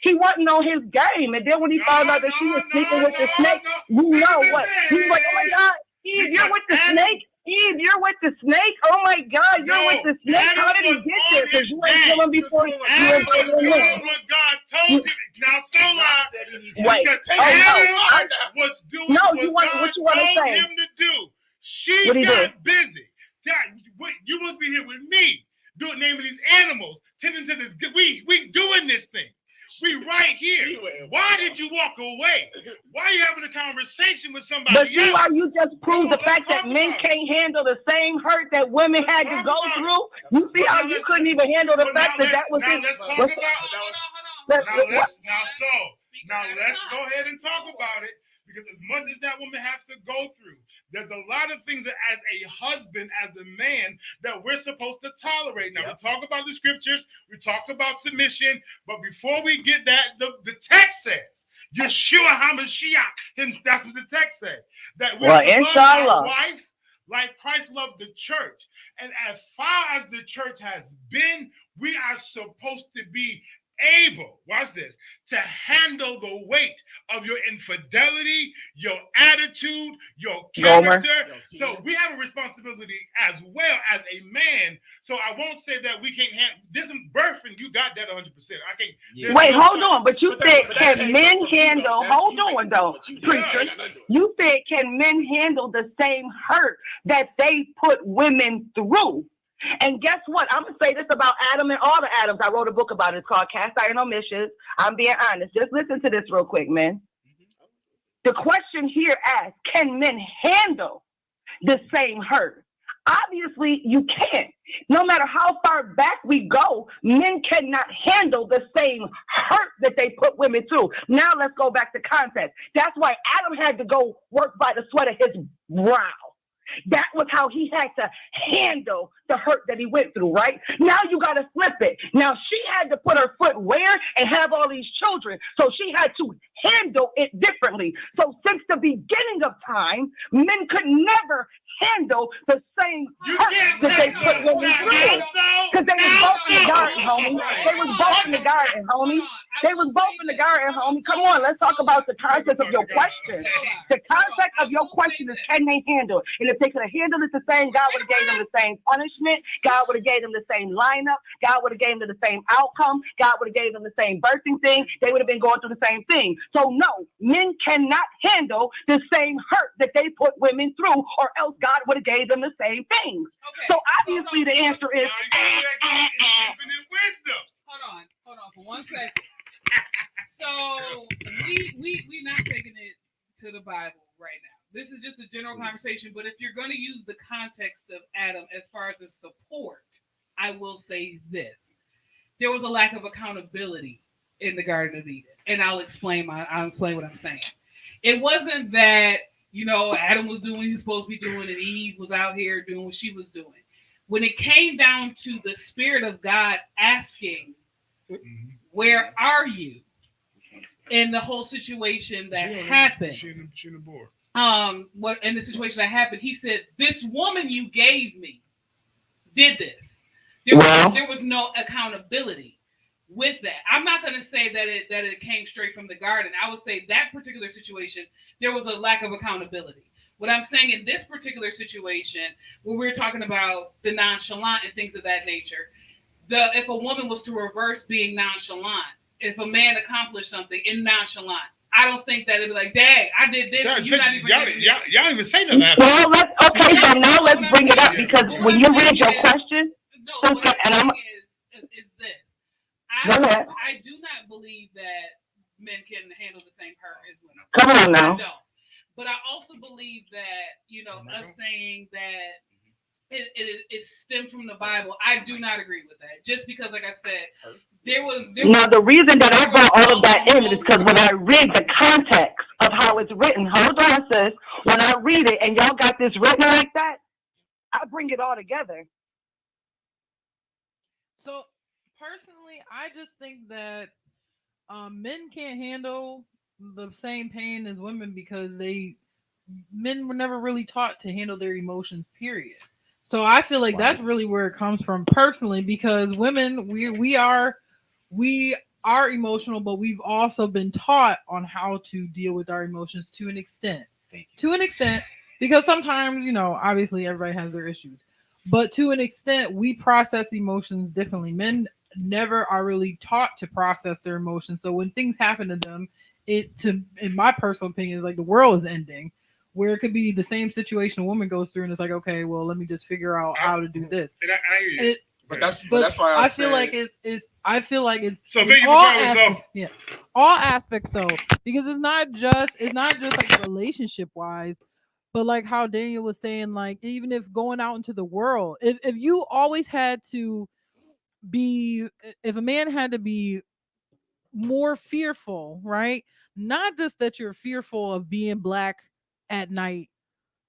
he wasn't on his game, and then when he found out that she was sleeping with the snake, you know what? He's like, oh my God, Eve, you're with the snake. Eve, you're with the snake? Oh my God, you're with the snake? How did he get there? Because you ain't killing before you Adam was doing what God told him. Now, so wait. Adam was doing what God told him to do. She got busy. You must be here with me, naming these animals, tending to this. We doing this thing. We right here. Why did you walk away? Why are you having a conversation with somebody else? But see why you just proved the fact that men can't handle the same hurt that women had to go through? You see how you couldn't even handle the fact that was his... Now let's go ahead and talk about it. Because as much as that woman has to go through, there's a lot of things that as a husband, as a man, that we're supposed to tolerate. Now, we talk about the scriptures, we talk about submission, but before we get that, the text says, Yeshua HaMashiach, that's what the text says. That we're to love our wife like Christ loved the church. And as far as the church has been, we are supposed to be able, watch this, to handle the weight of your infidelity, your attitude, your character. So we have a responsibility as well as a man. So I won't say that we can't handle this in birthing. You got that 100%. I can't. Yeah. Wait, hold on. But you said, can men handle? Hold on, though, preacher. You said, can men handle the same hurt that they put women through? And guess what? I'm going to say this about Adam and all the Adams. I wrote a book about it. It's called Cast Iron Omissions. I'm being honest. Just listen to this real quick, man. The question here asks, can men handle the same hurt? Obviously, you can't. No matter how far back we go, men cannot handle the same hurt that they put women through. Now let's go back to context. That's why Adam had to go work by the sweat of his brow. That was how he had to handle the hurt that he went through, right? Now you got to flip it. Now she had to put her foot where and have all these children. So she had to handle it differently. So since the beginning of time, men could never handle the same hurt that they put women through. Because they was both in the garden, homie. They was both in the garden, homie. They was both in the garden, homie. Come on, let's talk about the context of your question. The context of your question is, can they handle it? And if they could have handled it the same, God would have gave them the same punishment. God would have gave them the same lineup. God would have gave them the same outcome. God would have gave them the same birthing thing. They would have been going through the same thing. So no, men cannot handle the same hurt that they put women through, or else God would have gave them the same things. So obviously the answer is infinite wisdom. Hold on for 1 second. So we're not taking it to the Bible right now. This is just a general conversation, but if you're going to use the context of Adam as far as the support, I will say this. There was a lack of accountability in the Garden of Eden. And I'll explain what I'm saying. It wasn't that, Adam was doing what he was supposed to be doing and Eve was out here doing what she was doing. When it came down to the Spirit of God asking, where are you? In the whole situation that happened. What in the situation that happened, he said, this woman you gave me did this. There was no accountability with that. I'm not going to say that it came straight from the garden. I would say that particular situation, there was a lack of accountability. What I'm saying in this particular situation, when we're talking about the nonchalant and things of that nature, if a woman was to reverse being nonchalant, if a man accomplished something in nonchalant, I don't think that it'd be like, dang, I did this. And you're not even y'all even say that. Well, so now let's bring it up, because when you read your question, is this. I do not believe that men can handle the same hurt as women. Come on now. I don't. But I also believe that, us saying that it stemmed from the Bible, I do not agree with that. Just because, like I said, Now, the reason that I brought all of that in is because when I read the context of how it's written, hold on, sis, when I read it and y'all got this written like that, I bring it all together. So, personally, I just think that men can't handle the same pain as women because men were never really taught to handle their emotions, period. So I feel like that's really where it comes from personally, because women, we are emotional, but we've also been taught on how to deal with our emotions to an extent. Because sometimes, obviously everybody has their issues, but to an extent, we process emotions differently. Men never are really taught to process their emotions. So when things happen to them, in my personal opinion, is like the world is ending. Where it could be the same situation a woman goes through, and it's like, okay, well, let me just figure out how to do this. And I hear you. But that's why I feel like it's. I feel like it's. So thank you for calling. Yeah, all aspects though, because it's not just like relationship wise, but like how Daniel was saying, like even if going out into the world, if you always had to be, if a man had to be more fearful, right? Not just that you're fearful of being black at night,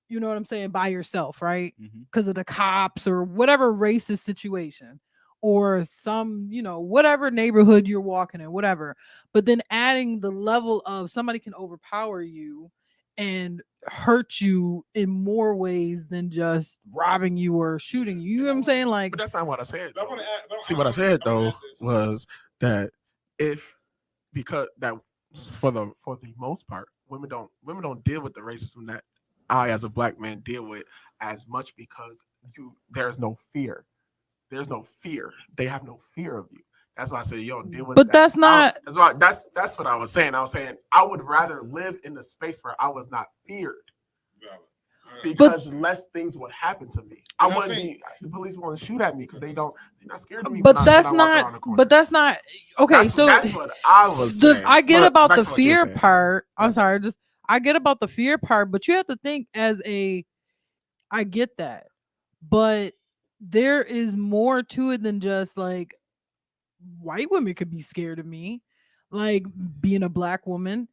you know what I'm saying, by yourself, right? Because of the cops or whatever racist situation or some, whatever neighborhood you're walking in, whatever. But then adding the level of somebody can overpower you and hurt you in more ways than just robbing you or shooting you. You know what I'm saying? Like, but that's not what I said. See, what I said though was that because for the most part, women don't deal with the racism that I, as a black man, deal with as much, because there's no fear. There's no fear. They have no fear of you. That's why I say you don't deal with. But that's not. That's what I was saying. I was saying I would rather live in a space where I was not feared, because less things would happen to me. I wouldn't be. The police won't shoot at me because they're not scared of me. But that's not. But that's not. Okay, so that's what I was saying. I get about the fear part. I'm sorry. I get about the fear part, but you have to think I get that, but there is more to it than just like white women could be scared of me, like being a black woman.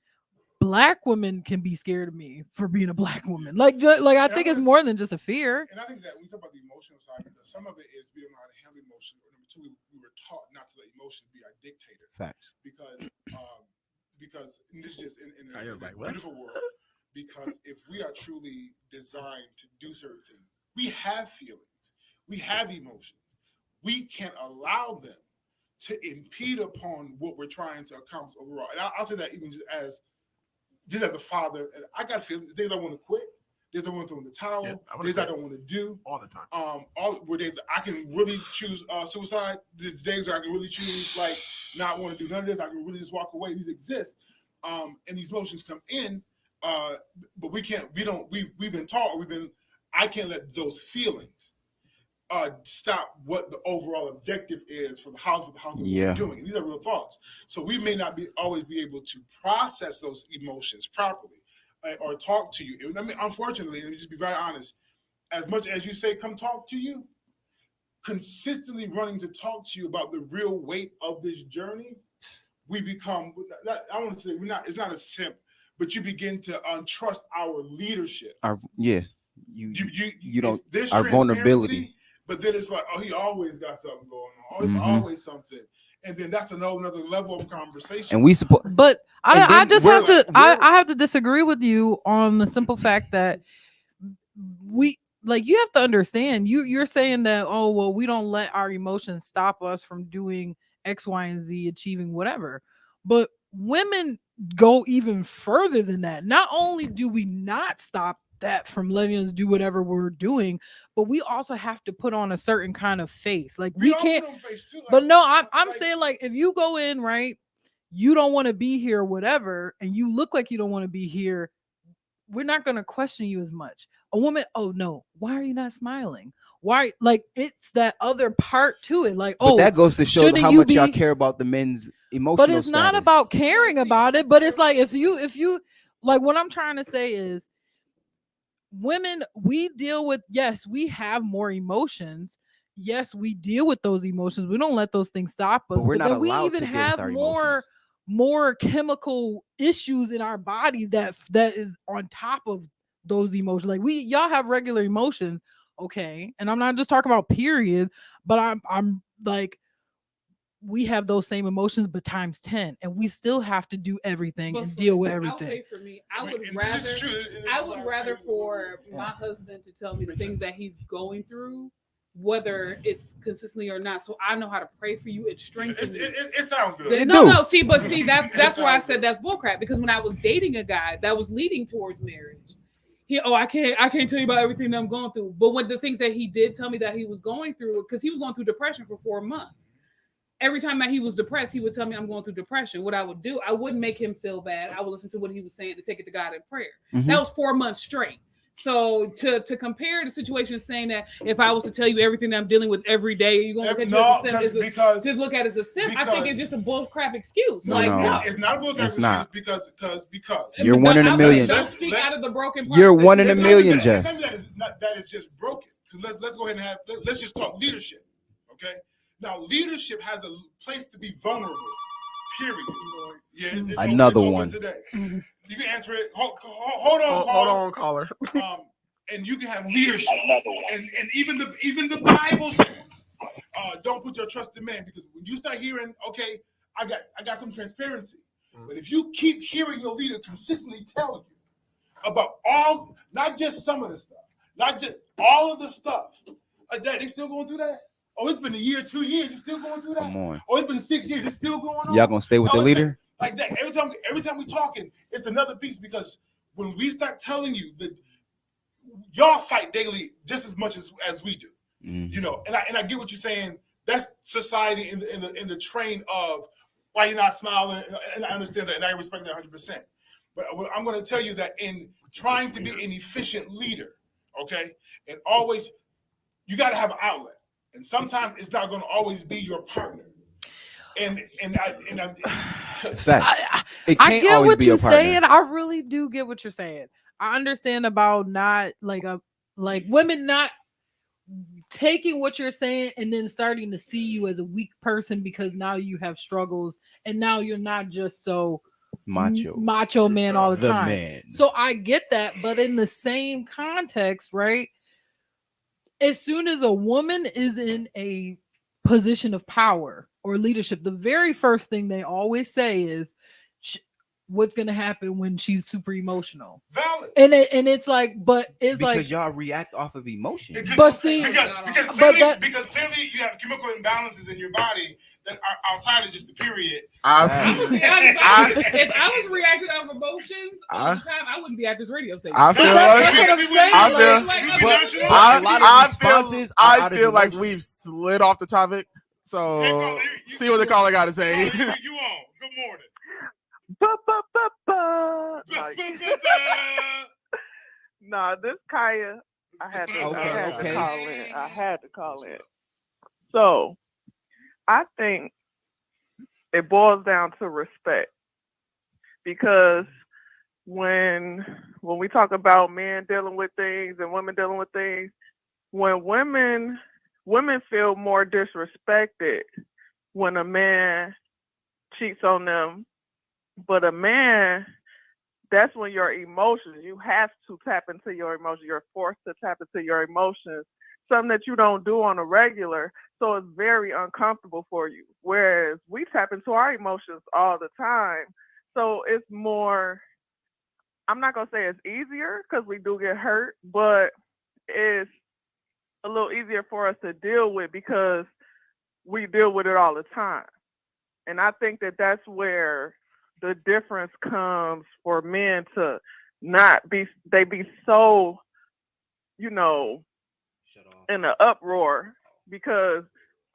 Black women can be scared of me for being a black woman. Like I think it's more than just a fear. And I think that we talk about the emotional side, because some of it is we don't know how to handle emotion. Or number two, we were taught not to let emotions be our dictator. Facts. Because and this is just in a beautiful world. Because if we are truly designed to do certain things, we have feelings, we have emotions. We can't allow them to impede upon what we're trying to accomplish overall. And I'll say that even just as a father, and I got feelings. There's days I want to quit. There's I want to throw in the towel. Days I don't want to do all the time. Where days I can really choose suicide. There's days where I can really choose like not want to do none of this. I can really just walk away. These exist, and these emotions come in. But we can't. We've been taught. I can't let those feelings stop what the overall objective is for the house that we're doing. And these are real thoughts. So we may not always be able to process those emotions properly or talk to you. I mean, unfortunately, let me just be very honest. As much as you say, come talk to you, consistently running to talk to you about the real weight of this journey, we become, I want to say, it's not a simp, but you begin to untrust our leadership. You don't, this our vulnerability. But then it's like, oh, he always got something going on. It's always something. And then that's another level of conversation. And we support. But I just have to I have to disagree with you on the simple fact that you have to understand, you're saying that, oh, well, we don't let our emotions stop us from doing X, Y, and Z, achieving whatever. But women go even further than that. Not only do we not stop that from letting us do whatever we're doing, but we also have to put on a certain kind of face. Like we can't put on face too, like, but no, I'm saying, like, if you go in, right, you don't want to be here, whatever, and you look like you don't want to be here, we're not going to question you as much. A woman, oh no, why are you not smiling? Why? Like, it's that other part to it. Like, but that goes to show how much y'all care about the men's emotional but it's not about caring about it, but it's like, if you like, what I'm trying to say is, women, we deal with, yes, we have more emotions. Yes, we deal with those emotions. We don't let those things stop us. But then we even have more chemical issues in our body that is on top of those emotions. Like, y'all have regular emotions, okay? And I'm not just talking about period, but I'm like, we have those same emotions, but times 10, and we still have to do everything and deal with everything. I'll say for me, I would rather for my husband to tell me the things that he's going through, whether it's consistently or not, so I know how to pray for you and strengthen you. It sounds good. See, that's why I said that's bullcrap, because when I was dating a guy that was leading towards marriage, I can't tell you about everything that I'm going through. But when the things that he did tell me that he was going through, because he was going through depression for 4 months. Every time that he was depressed, he would tell me, I'm going through depression. What I would do, I wouldn't make him feel bad. I would listen to what he was saying to take it to God in prayer. That was 4 months straight. So to compare the situation, saying that if I was to tell you everything that I'm dealing with every day, you're going to look at it as a simp. I think it's just a bullcrap excuse. No, it's not a bullcrap excuse because you're one in a million. Don't speak out of the broken person. You're one in a million, Jess. That is just broken. Because let's go ahead and let's just talk leadership. Okay. Now, leadership has a place to be vulnerable, period. Yes, it's another one. Today. You can answer it. Hold on, caller. And you can have leadership. And even the Bible says, don't put your trust in man, because when you start hearing, okay, I got some transparency. But if you keep hearing your leader consistently tell you about not just some of the stuff, not just all of the stuff, that they still going through that. Oh, it's been a year, 2 years, you're still going through that? Come on. Oh, it's been 6 years, it's still going on? Y'all gonna stay with the leader? Like that. Every time we talking, it's another piece, because when we start telling you that y'all fight daily just as much as we do, you know, and I get what you're saying. That's society in the train of why you're not smiling, and I understand that, and I respect that 100%. But I'm going to tell you that in trying to be an efficient leader, okay, and always, you got to have an outlet. And sometimes it's not going to always be your partner. I get what you're saying. I really do get what you're saying. I understand about not like women not taking what you're saying and then starting to see you as a weak person because now you have struggles and now you're not just so macho man all the time. Man. So I get that, but in the same context, right? As soon as a woman is in a position of power or leadership, the very first thing they always say is, what's gonna happen when she's super emotional. Valid. And it's like, but it's because like y'all react off of emotion. But see, because clearly you have chemical imbalances in your body that are outside of just the period. If I was reacting off emotions all the time, I wouldn't be at this radio station. I feel I feel like we've slid off the topic. So see what the caller got to say. You on? Good morning. Nah, this Kaya, I had to call in. So I think it boils down to respect, because when we talk about men dealing with things and women dealing with things, when women feel more disrespected when a man cheats on them, but a man, that's when your emotions, you have to tap into your emotions. You're forced to tap into your emotions, something that you don't do on a regular. So it's very uncomfortable for you. Whereas we tap into our emotions all the time. So it's more, I'm not going to say it's easier because we do get hurt, but it's a little easier for us to deal with because we deal with it all the time. And I think that that's where the difference comes for men to not be, they be so, in an uproar, because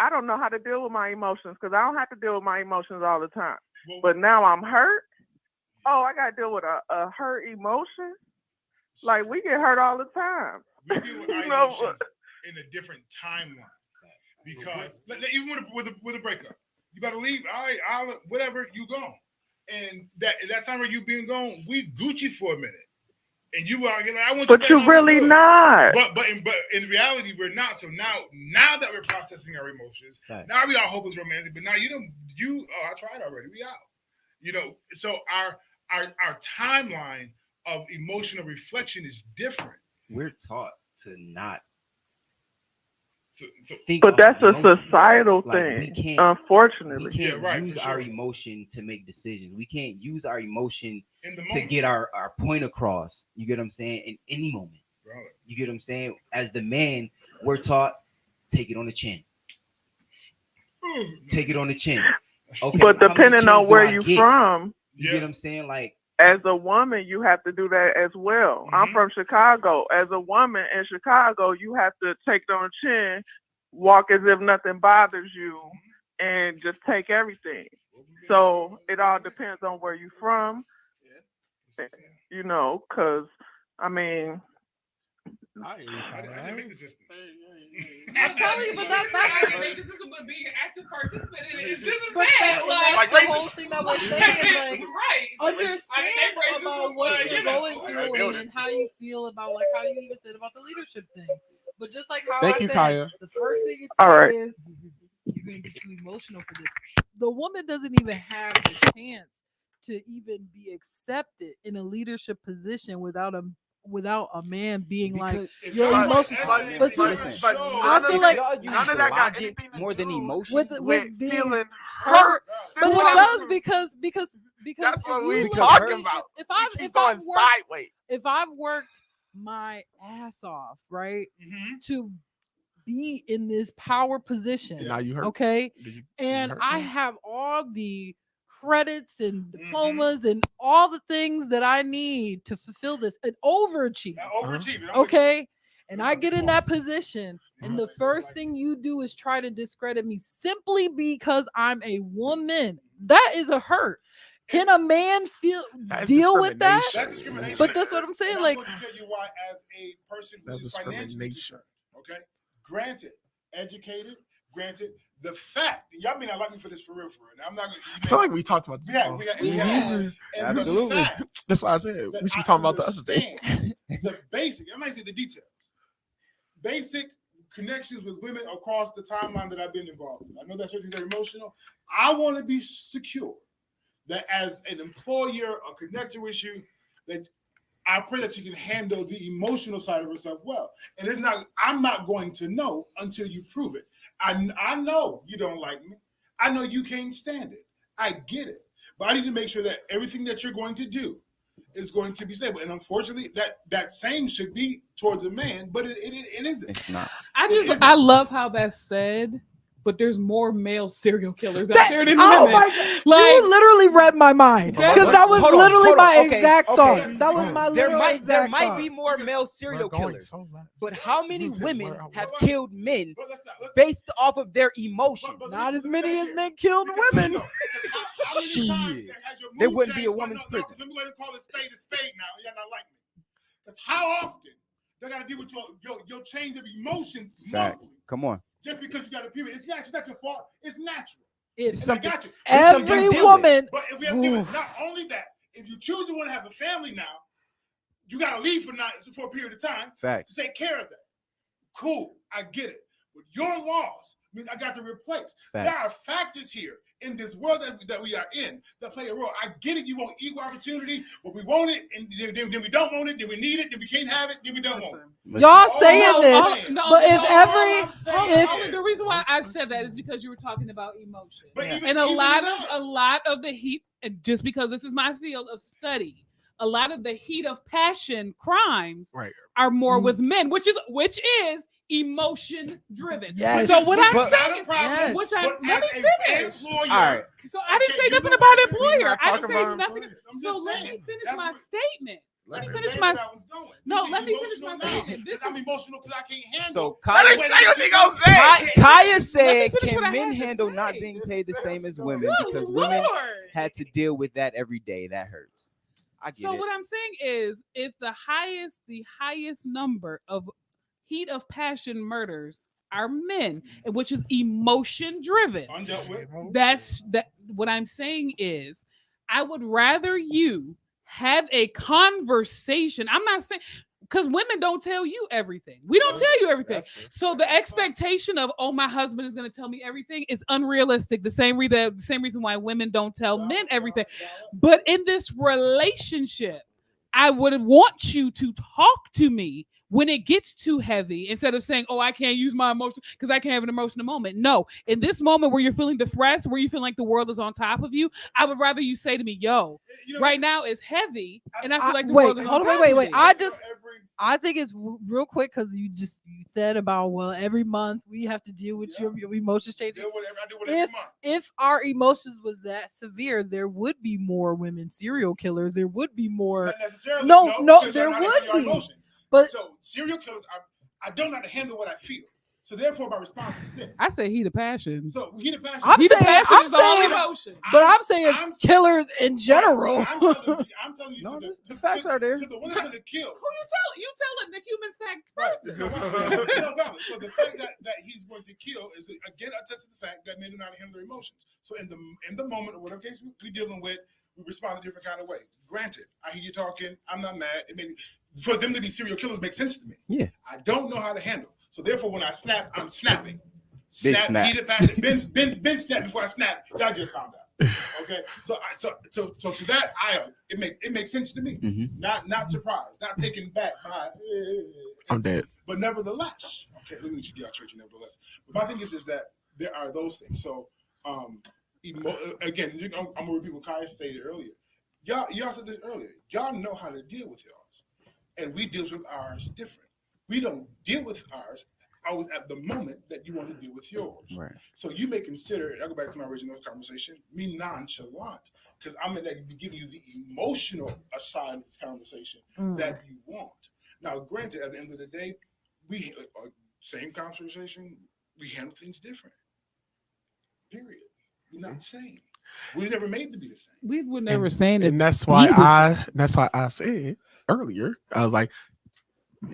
I don't know how to deal with my emotions, because I don't have to deal with my emotions all the time. But now I'm hurt. Oh, I got to deal with a hurt emotion. Like, we get hurt all the time. We deal with our emotions in a different timeline, because even with a breakup, you got to leave. I'll whatever, you gone. And that time where you being gone, we Gucci for a minute, and you are like, I want you. But you're really not. But in reality, we're not. So now that we're processing our emotions, now we are hopeless romantic. But now I tried already. We out. So our timeline of emotional reflection is different. We're taught to not. But that's a societal thing, unfortunately. We can't use our emotion to make decisions. We can't use our emotion to get our point across. You get what I'm saying? In any moment. Right. You get what I'm saying? As the man, we're taught, take it on the chin. Take it on the chin. Okay, but depending on where you're from, you get what I'm saying? Like, as a woman, you have to do that as well. Mm-hmm. I'm from Chicago. As a woman in Chicago, you have to take it on the chin, walk as if nothing bothers you, and just take everything. So it all depends on where you're from, because, I mean... I didn't make the system. I'm telling you, but that's make the system, but being an active participant in it is just as but bad. Like the whole thing that we're saying is like, understand about what you're going through and how you feel about, like how you even said about the leadership thing. But just like how Thank you, said, Kaya. The first thing you say is you're going to be too emotional for this. The woman doesn't even have the chance to even be accepted in a leadership position without a man being because like your emotions. But I feel like none of that got anything more than emotion with feeling hurt. But it does because that's what we're talking about. If I've worked my ass off, right, to be in this power position, now you hurt. Okay, and I have all the credits and diplomas and all the things that I need to fulfill this and overachieve. Okay. And I get in that position, and the first thing you do is try to discredit me simply because I'm a woman. That is a hurt. Can a man deal with that? That's discrimination. But that's what I'm saying. And I'm going to tell you why, as a person who is financially concerned. Okay. Granted, educated. Granted, the fact, y'all may not like me for this for real. Now, I'm not going to. I feel like we talked about this. And absolutely. The fact that's why I said we should talk about the other thing. The basic, I might say the details. Basic connections with women across the timeline that I've been involved in. I know that certain things are emotional. I want to be secure that as an employer or connector with you, that I pray that you can handle the emotional side of yourself well. And I'm not going to know until you prove it. I know you don't like me. I know you can't stand it. I get it. but I need to make sure that everything that you're going to do is going to be stable. And unfortunately, that same should be towards a man, but it isn't. It's not. I love how that's said, but there's more male serial killers out there than women. My God. You literally read my mind because that was literally my exact thought. That was my There exact might thought. be more male serial killers, but how many women have But killed men based off of their emotion? Not as many as men killed women. How many times has your mood There wouldn't be a changed? woman's prison. Let me go ahead and call it spade now. Y'all not like me. Because how often they got to deal with your change of emotions monthly? Come on. Just because you got a period. It's natural. It's not your fault. It's natural. It's I got you. every woman. But if we have to deal with not only that, if you choose to want to have a family now, you got to leave for a period of time to take care of that. Cool. I get it. But your loss means I got to replace. There are factors here in this world that we are in that play a role. I get it. You want equal opportunity, but we want it, and then we don't want it, then we need it, then we can't have it, then we don't want it. Y'all saying this, but The reason why I said that is because you were talking about emotion, and a lot of the heat. And just because this is my field of study, a lot of the heat of passion crimes are more with men, which is emotion driven. Yes. So what I'm saying, let me finish. All right. So I didn't say nothing about employer. I didn't say nothing. So let me finish my statement. Let me finish my statement. I'm emotional because I can't handle. So Kaya said, "Can men handle not being paid the same as women? Because women had to deal with that every day. That hurts." I get it. What I'm saying is, if the highest number of heat of passion murders are men, which is emotion driven. That's what I'm saying is, I would rather you have a conversation. I'm not saying, because women don't tell you everything. We don't tell you everything. So the expectation of, oh, my husband is going to tell me everything is unrealistic. The same reason why women don't tell men everything. But in this relationship, I would want you to talk to me when it gets too heavy, instead of saying, oh, I can't use my emotion because I can't have an emotional moment. No, in this moment where you're feeling depressed, where you feel like the world is on top of you, I would rather you say to me, yo, right now it's heavy, and I feel like the world is on top of me. I think it's real quick because you said about, well, every month we have to deal with your emotions changing. If our emotions was that severe, there would be more women serial killers. There would be more. No, there would be. But so serial killers I don't know how to handle what I feel. So therefore, my response is this. I say heat of passion. So heat of passion. Heat of passion is all emotion. But I'm saying it's killers in general. I'm telling you, the facts are there. To the one that's going to kill. Who you telling the human fact person. So the fact that he's going to kill is again a test of the fact that men do not handle their emotions. So in the moment or whatever case we're dealing with, we respond a different kind of way. Granted, I hear you talking. I'm not mad. For them to be serial killers makes sense to me. Yeah. I don't know how to handle. So therefore, when I snap, I'm snapping. Snap. Heat of passion. Ben snapped before I snapped. Y'all just found out. Okay. So to that, it makes sense to me. Mm-hmm. Not surprised. Not taken back by. I'm dead. But nevertheless, okay. Look at you, nevertheless. But my thing is that there are those things. So again, I'm gonna repeat what Kaya stated earlier. Y'all said this earlier. Y'all know how to deal with yours, and we deal with ours different. We don't deal with ours always at the moment that you want to deal with yours. Right. So you may consider, I'll go back to my original conversation, me nonchalant, because I'm going to be giving you the emotional side of this conversation that you want. Now, granted, at the end of the day, we same conversation, we handle things different. Period. We're not the same. We never made to be the same. We were never saying it. And that's why I said earlier, I was like,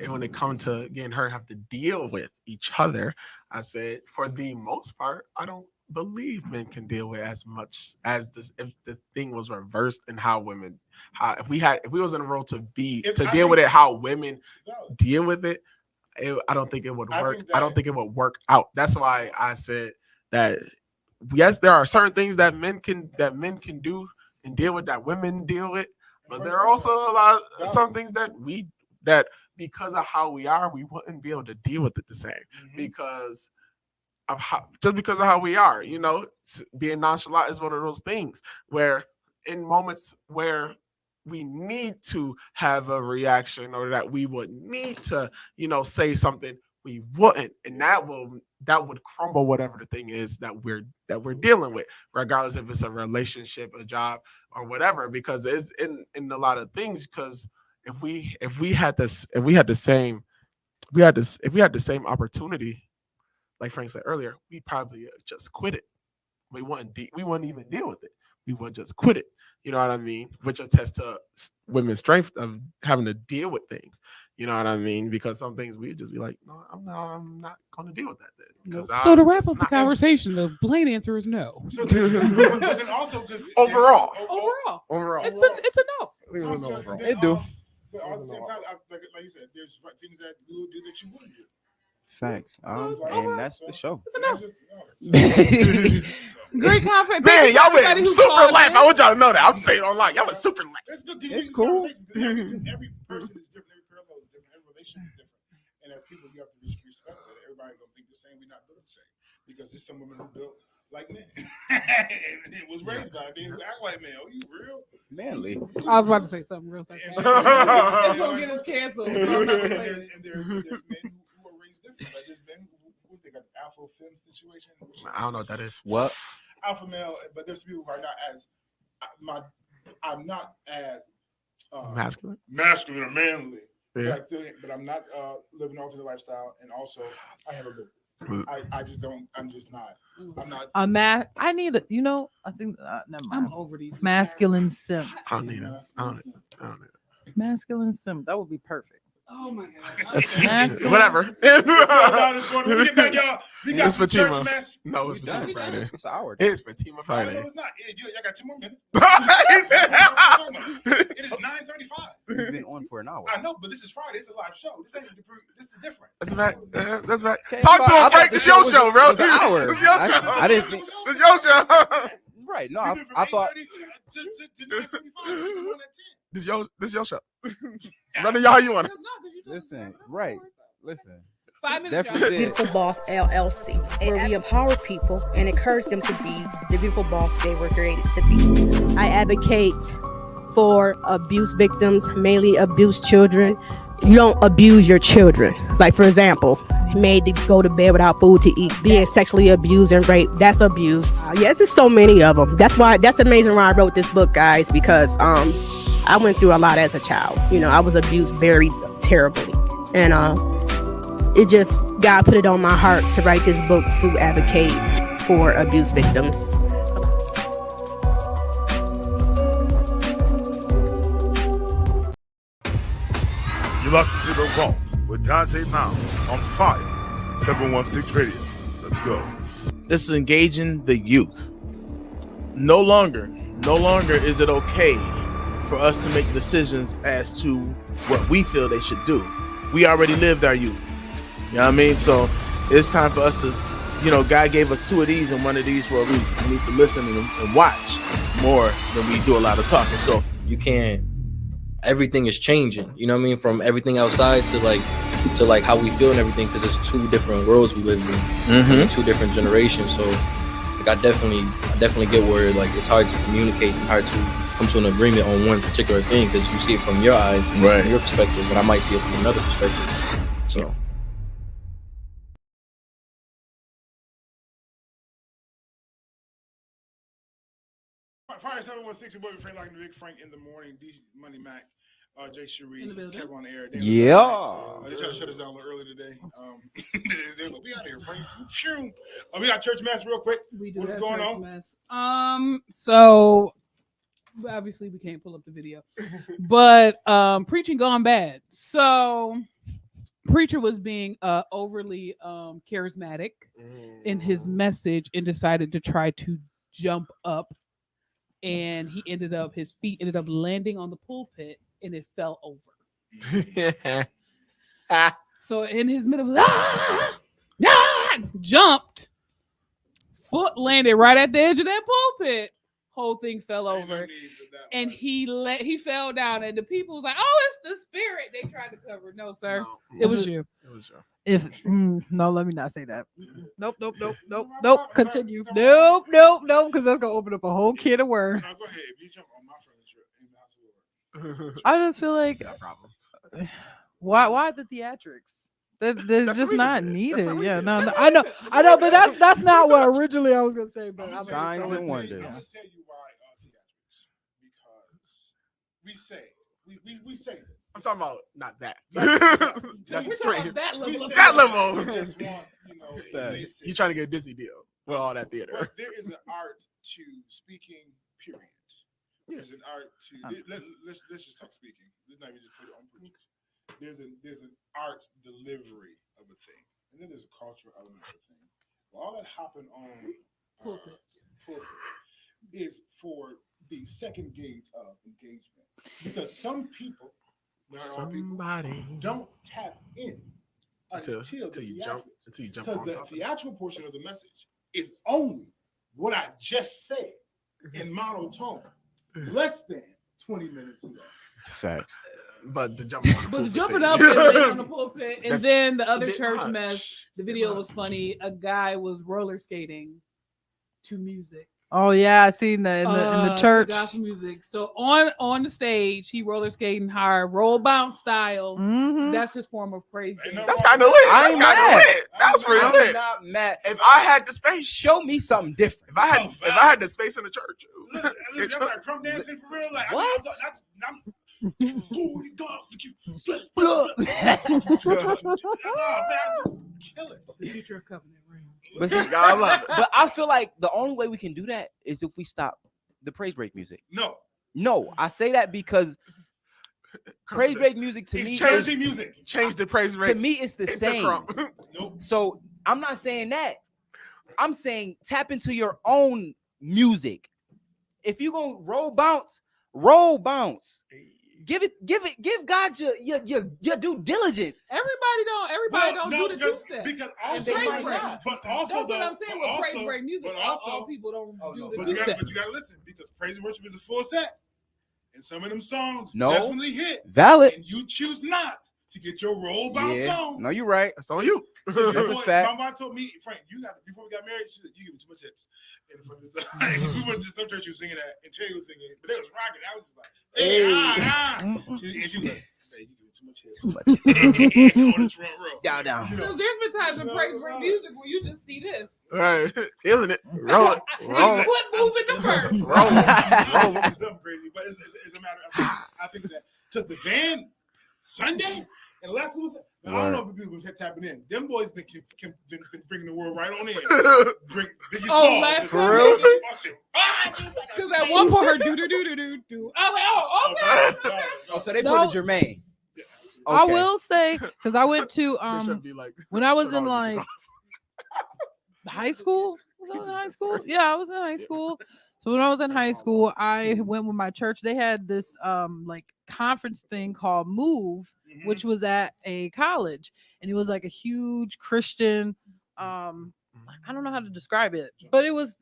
and when it comes to getting her have to deal with each other, I said, for the most part, I don't believe men can deal with as much as this. If the thing was reversed and if we was in a role to deal with it, how women deal with it, I don't think it would work. I don't think it would work out. That's why I said that. Yes, there are certain things that men can do and deal with that women deal with, but there are also some things that because of how we are, we wouldn't be able to deal with it the same because of how we are. Being nonchalant is one of those things where in moments where we need to have a reaction or that we would need to, say something, we wouldn't, and that would crumble whatever the thing is that we're dealing with, regardless if it's a relationship, a job, or whatever. Because it's in a lot of things. Because if we had the same opportunity, like Frank said earlier, we probably just quit it. We wouldn't even deal with it. We would just quit it. You know what I mean? Which attests to women's strength of having to deal with things. You know what I mean? Because some things we'd just be like, no, I'm not going to deal with that. Then. So to wrap up the conversation, the plain answer is no. So but then also because overall, it's a no. Sounds good. Overall. It do. But at the same time, like you said, there's things that we will do that you wouldn't do. Facts. And that's the show. Great confidence. Man, y'all went super life. I want y'all to know that. I'm saying online. Y'all went super life. It's good. It's cool. Every person is different. Every parallel is different. Every relationship is different. And as people, you have to respect that. Everybody don't think the same. We're not built the same. Because there's some women who built like men. And it was raised by men who act like men. Oh, you real? Manly. I was about to say something real fast. It's gonna get us canceled. And there's men who are raised different. Like there's men who they got the alpha femme situation. I don't know what that is. What? Alpha male, but there's people who are not as I'm not as masculine or manly. Yeah. But I'm not living an alternate lifestyle, and also I have a business. I just don't. I'm just not. I'm not. I need a. I think. Never mind. I'm over these Masculine simp. I don't need it. I don't need it. Masculine simp. That would be perfect. Oh my god. Masculine. Whatever. When we get back, y'all. We got some Fatima. church mess. No, it's Fatima Friday. It's an hour. It's Fatima Friday. No, it's not. Y'all got 10 more minutes. He said, It is 9:35. We've been on for an hour. I know, but this is Friday. It's a live show. This is different. That's right. That's right. Talk to him, Frank. It's your show, bro. It's an hour. It's your show. I didn't think. It's your show. Right. No, I thought. To 9:45. This your show. Run it, y'all. You want it? Listen. Right. Listen. 5 minutes. Definitely did. Beautiful Boss LLC, where we empower people and encourage them to be the beautiful boss they were created to be. I advocate for abuse victims, mainly abused children. You don't abuse your children. Like, for example, made to go to bed without food to eat, being sexually abused and raped, that's abuse. Yes, there's so many of them. That's the reason why I wrote this book, guys, because I went through a lot as a child. I was abused very terribly. And it just, God put it on my heart to write this book to advocate for abuse victims. You're locked into the vault with Dante Mound on Fire 716 Radio. Let's go. This is engaging the youth. No longer is it okay for us to make decisions as to what we feel they should do. We already lived our youth. You know what I mean? So it's time for us to, God gave us 2 of these and 1 of these for a reason. We need to listen and watch more than we do a lot of talking. So you can't, everything is changing, you know what I mean? From everything outside to how we feel and everything, because it's 2 different worlds we live in, 2 different generations. So I definitely get where it's hard to communicate and hard to come to an agreement on one particular thing, because you see it from your eyes, right, from your perspective, but I might see it from another perspective. So. Fire 716, your boy Frank Locking, Big Frank in the morning. D Money Mac, Jay Cherie, kept on the air. Yeah. They tried to shut us down a little early today. They're like, we out of here, Frank. We got church mass real quick. What's going on? Mess. So obviously we can't pull up the video, but preaching gone bad. So preacher was being overly charismatic in his message and decided to try to jump up, and his feet ended up landing on the pulpit and it fell over. So in his middle, jumped, foot landed right at the edge of that pulpit. Whole thing fell over, and he fell down, and the people was like, "Oh, it's the spirit." They tried to cover it. No, sir, it was you. It was you. No, let me not say that. Nope. Continue. Nope. Because that's gonna open up a whole can of worms. No, go ahead. If you jump I just feel like problems. why the theatrics? They're That's just what we not did. needed. That's what we Yeah, did. no, I know, but that's not what originally I was gonna say. But I'm Signs and I'm wonders. gonna tell you why theatrics, because we say this. I'm talking about not that. That's That's We're talking extreme. about that level. That level. We just want, basic. You trying to get a Disney deal with all that theater? But there is an art to speaking. Period. There's an art to let's just talk speaking. Let's not even just put it on preachers. There's an art delivery of a thing, and then there's a cultural element of a thing. Well, all that hopping on pulpit is for the second gauge of engagement, because some people, not all people, don't tap in until you jump because the theatrical portion of the message is only what I just said in monotone, less than 20 minutes ago. Facts. But the jumping on the But the pulpit jumping thing. up and laying on the pulpit, and That's- then the it's a other bit church much. mess. The video was funny. A guy was roller skating to music. Oh yeah, I seen that in the To church. gospel music. So on the stage, he roller skating hard, roll bounce style. Mhm. That's his form of praise. That's kind of lit. I That's ain't kind of mad. lit. That was pretty I'm lit. not mad. If I had the space, Show me something different. if I had the space in the church, That's like crumb dancing for real. Like What? I'm holy God, forgive. Bless, bless, bless. Oh, man, kill it. The future of covenant ring. But, see, I love it. but I feel like the only way we can do that is if we stop the praise break music. No, I say that because praise break music to me It's is, music. Change the praise rate. to me it's the It's a same. crumb. Nope. So I'm not saying that. I'm saying tap into your own music. If you gonna roll bounce. Give God your due diligence. Everybody don't do the two-step. Because And also, praise break. but also, That's what I'm saying with praise break music. but also, all people don't do the but you two-step. gotta listen, because praise and worship is a full set, and some of them songs No. definitely hit. Valid. And you choose not to get your roll bounce on. No, you're right. That's on you. That's a fact. My wife told me, Frank, before we got married, she said, you give me too much hips. And from this, we went to some church you was singing at, and Terry was singing, but they was rocking. I was just like, hey. She was like, hey, you give me too much hips. On this front row. Down. Because there's been times in praise break music where you just see this. Right. Feeling it. Roll it. Roll it. Foot moving the first. Roll it. Something crazy, but it's a matter of, I think that, because the band, Sunday, and last week, I don't know if people was tapping in. Them boys been bringing the world right on in. Bring Biggie Smalls. last For real? Because at one point her do. I was like, okay. Oh, so they No. put a Jermaine. I Okay. will say, because I went to This should be like when I was in turn all like high school. Was I in high school? Yeah, I was in high school. So when I was in high school, I went with my church. They had this like conference thing called Move, which was at a college, and it was like a huge Christian. I don't know how to describe it, but it was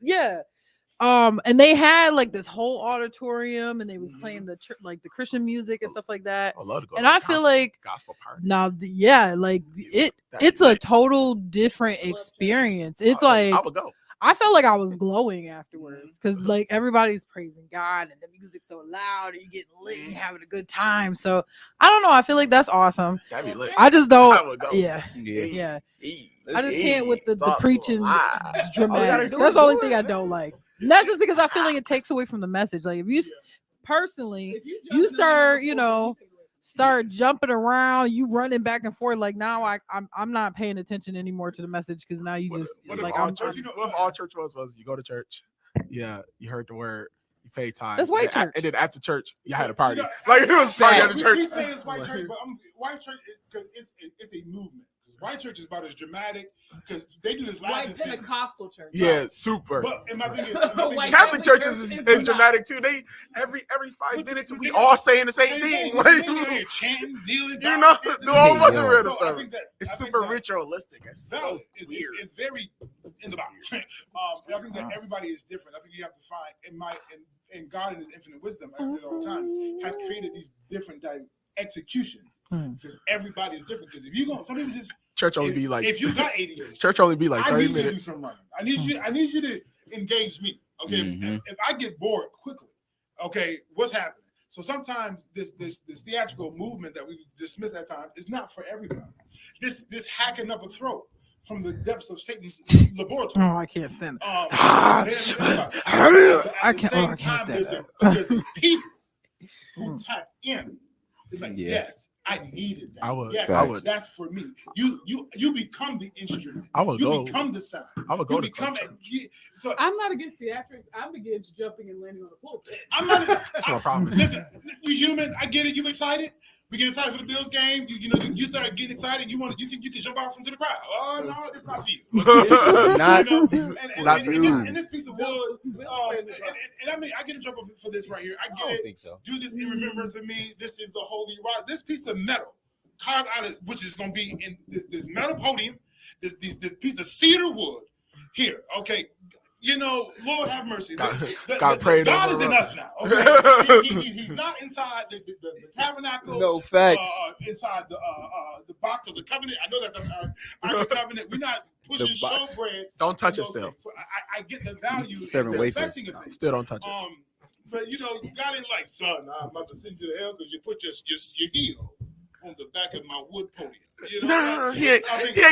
and they had like this whole auditorium, and they was playing the like the Christian music and stuff like that. I love to go And to I feel like gospel party. now, like it's a total different experience. It's like I would go. I felt like I was glowing afterwards because like everybody's praising God and the music's so loud and you're getting lit and you're having a good time. So I don't know. I feel like that's awesome. That'd be lit. I just I don't. would go. Yeah. Yeah. I just can't with the Talk preaching live. dramatics. That's the only thing I don't like. And that's just because I feel like it takes away from the message. Like if you personally, you start, start jumping around, you running back and forth. Like now, I'm not paying attention anymore to the message because now you just What like if all I'm. church, what if all church was you go to church, yeah, you heard the word, you paid time. That's white and, church. And then after church, you had a party. Like it was party at the church. We say it's white church, but white church because it's a movement. White church is about as dramatic because they do this live White thing. Pentecostal church. Yeah, super. But and my thing is, White Catholic churches church is is dramatic too. They every 5 minutes we all saying the same thing. Like, You're chanting, kneeling, you know, do a whole bunch of weird So I stuff. think that It's I think super that ritualistic. It's so valid. weird. It's very in the box. And I think that everybody is different. I think you have to find and God in His infinite wisdom, as I say all the time, has created these different executions because everybody is different. Because if you go, some people just Church only be like if you got ADHD, church only be like I 30 need you to do minutes. some running. I need you to engage me. Okay, if I get bored quickly, okay, what's happening? So sometimes this theatrical movement that we dismiss at times is not for everybody. This hacking up a throat from the depths of Satan's laboratory. Oh, I can't stand it. At the same time, there's a people who tap in. It's like, yes, I needed that. That's for me. You become the instrument. You become the sound. I would go you to become it. So I'm not against theatrics. I'm against jumping and landing on the pulpit. I'm not. That's my problem. Listen, you human. I get it. You excited? We get excited for the Bills game. You start getting excited. You think you can jump off into the crowd? Oh no, it's not for you. And this piece of wood. And I mean, I get in trouble for this right here. I get it. Think so. Do this in remembrance of me. This is the holy rod. This piece of metal carved out of which is going to be in this metal podium. This piece of cedar wood here. Okay. Lord have mercy. God is in us now. Okay, he's not inside the tabernacle. No fact. Inside the box of the covenant. I know that's the covenant. We're not pushing showbread. Don't touch it still. So I get the value in respecting a thing. Still don't touch it. But God ain't like, son, I'm about to send you to hell because you put your heel on the back of my wood podium. He ain't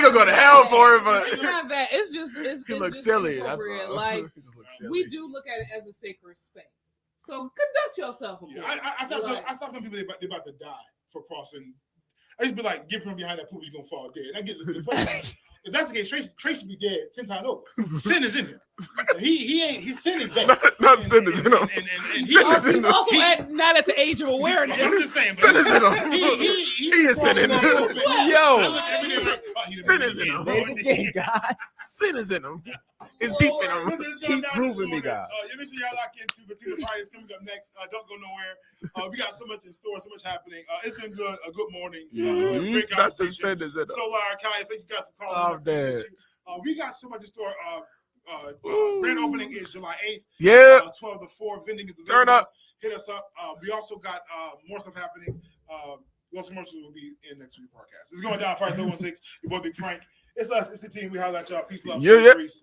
gonna go to hell for it, but it's not that. It's just he looks silly. That's all. Like we do look at it as a sacred space. So conduct yourself. I stopped telling people they're about to die for crossing. I used to be like, get from behind that poop, you're gonna fall dead. And I get this. If that's the case, Trace should be dead 10 times over. Sin is in him. His sin is there. Not sin is in him. He's also not at the age of awareness. I'm just saying. Sin is in him. He is sinning. Yo. I look every day like, sin is in him. Sin is in him. It's deep in him. Keep proving me, God. Make sure y'all lock into Bettina Fire is coming up next. Don't go nowhere. We got so much in store, so much happening. It's been good. A good morning. Great conversation. Solar Kai, thank you guys for calling. I'm dead. We got so much in store. Grand opening is July 8th. Yeah. 12 to 4. Vending at the Turn up. Hit us up. We also got more stuff happening. Those commercials will be in next week's podcast. It's going down. Fire 716. Your boy Big Frank. It's us. It's the team. We holler at y'all. Peace, love, peace.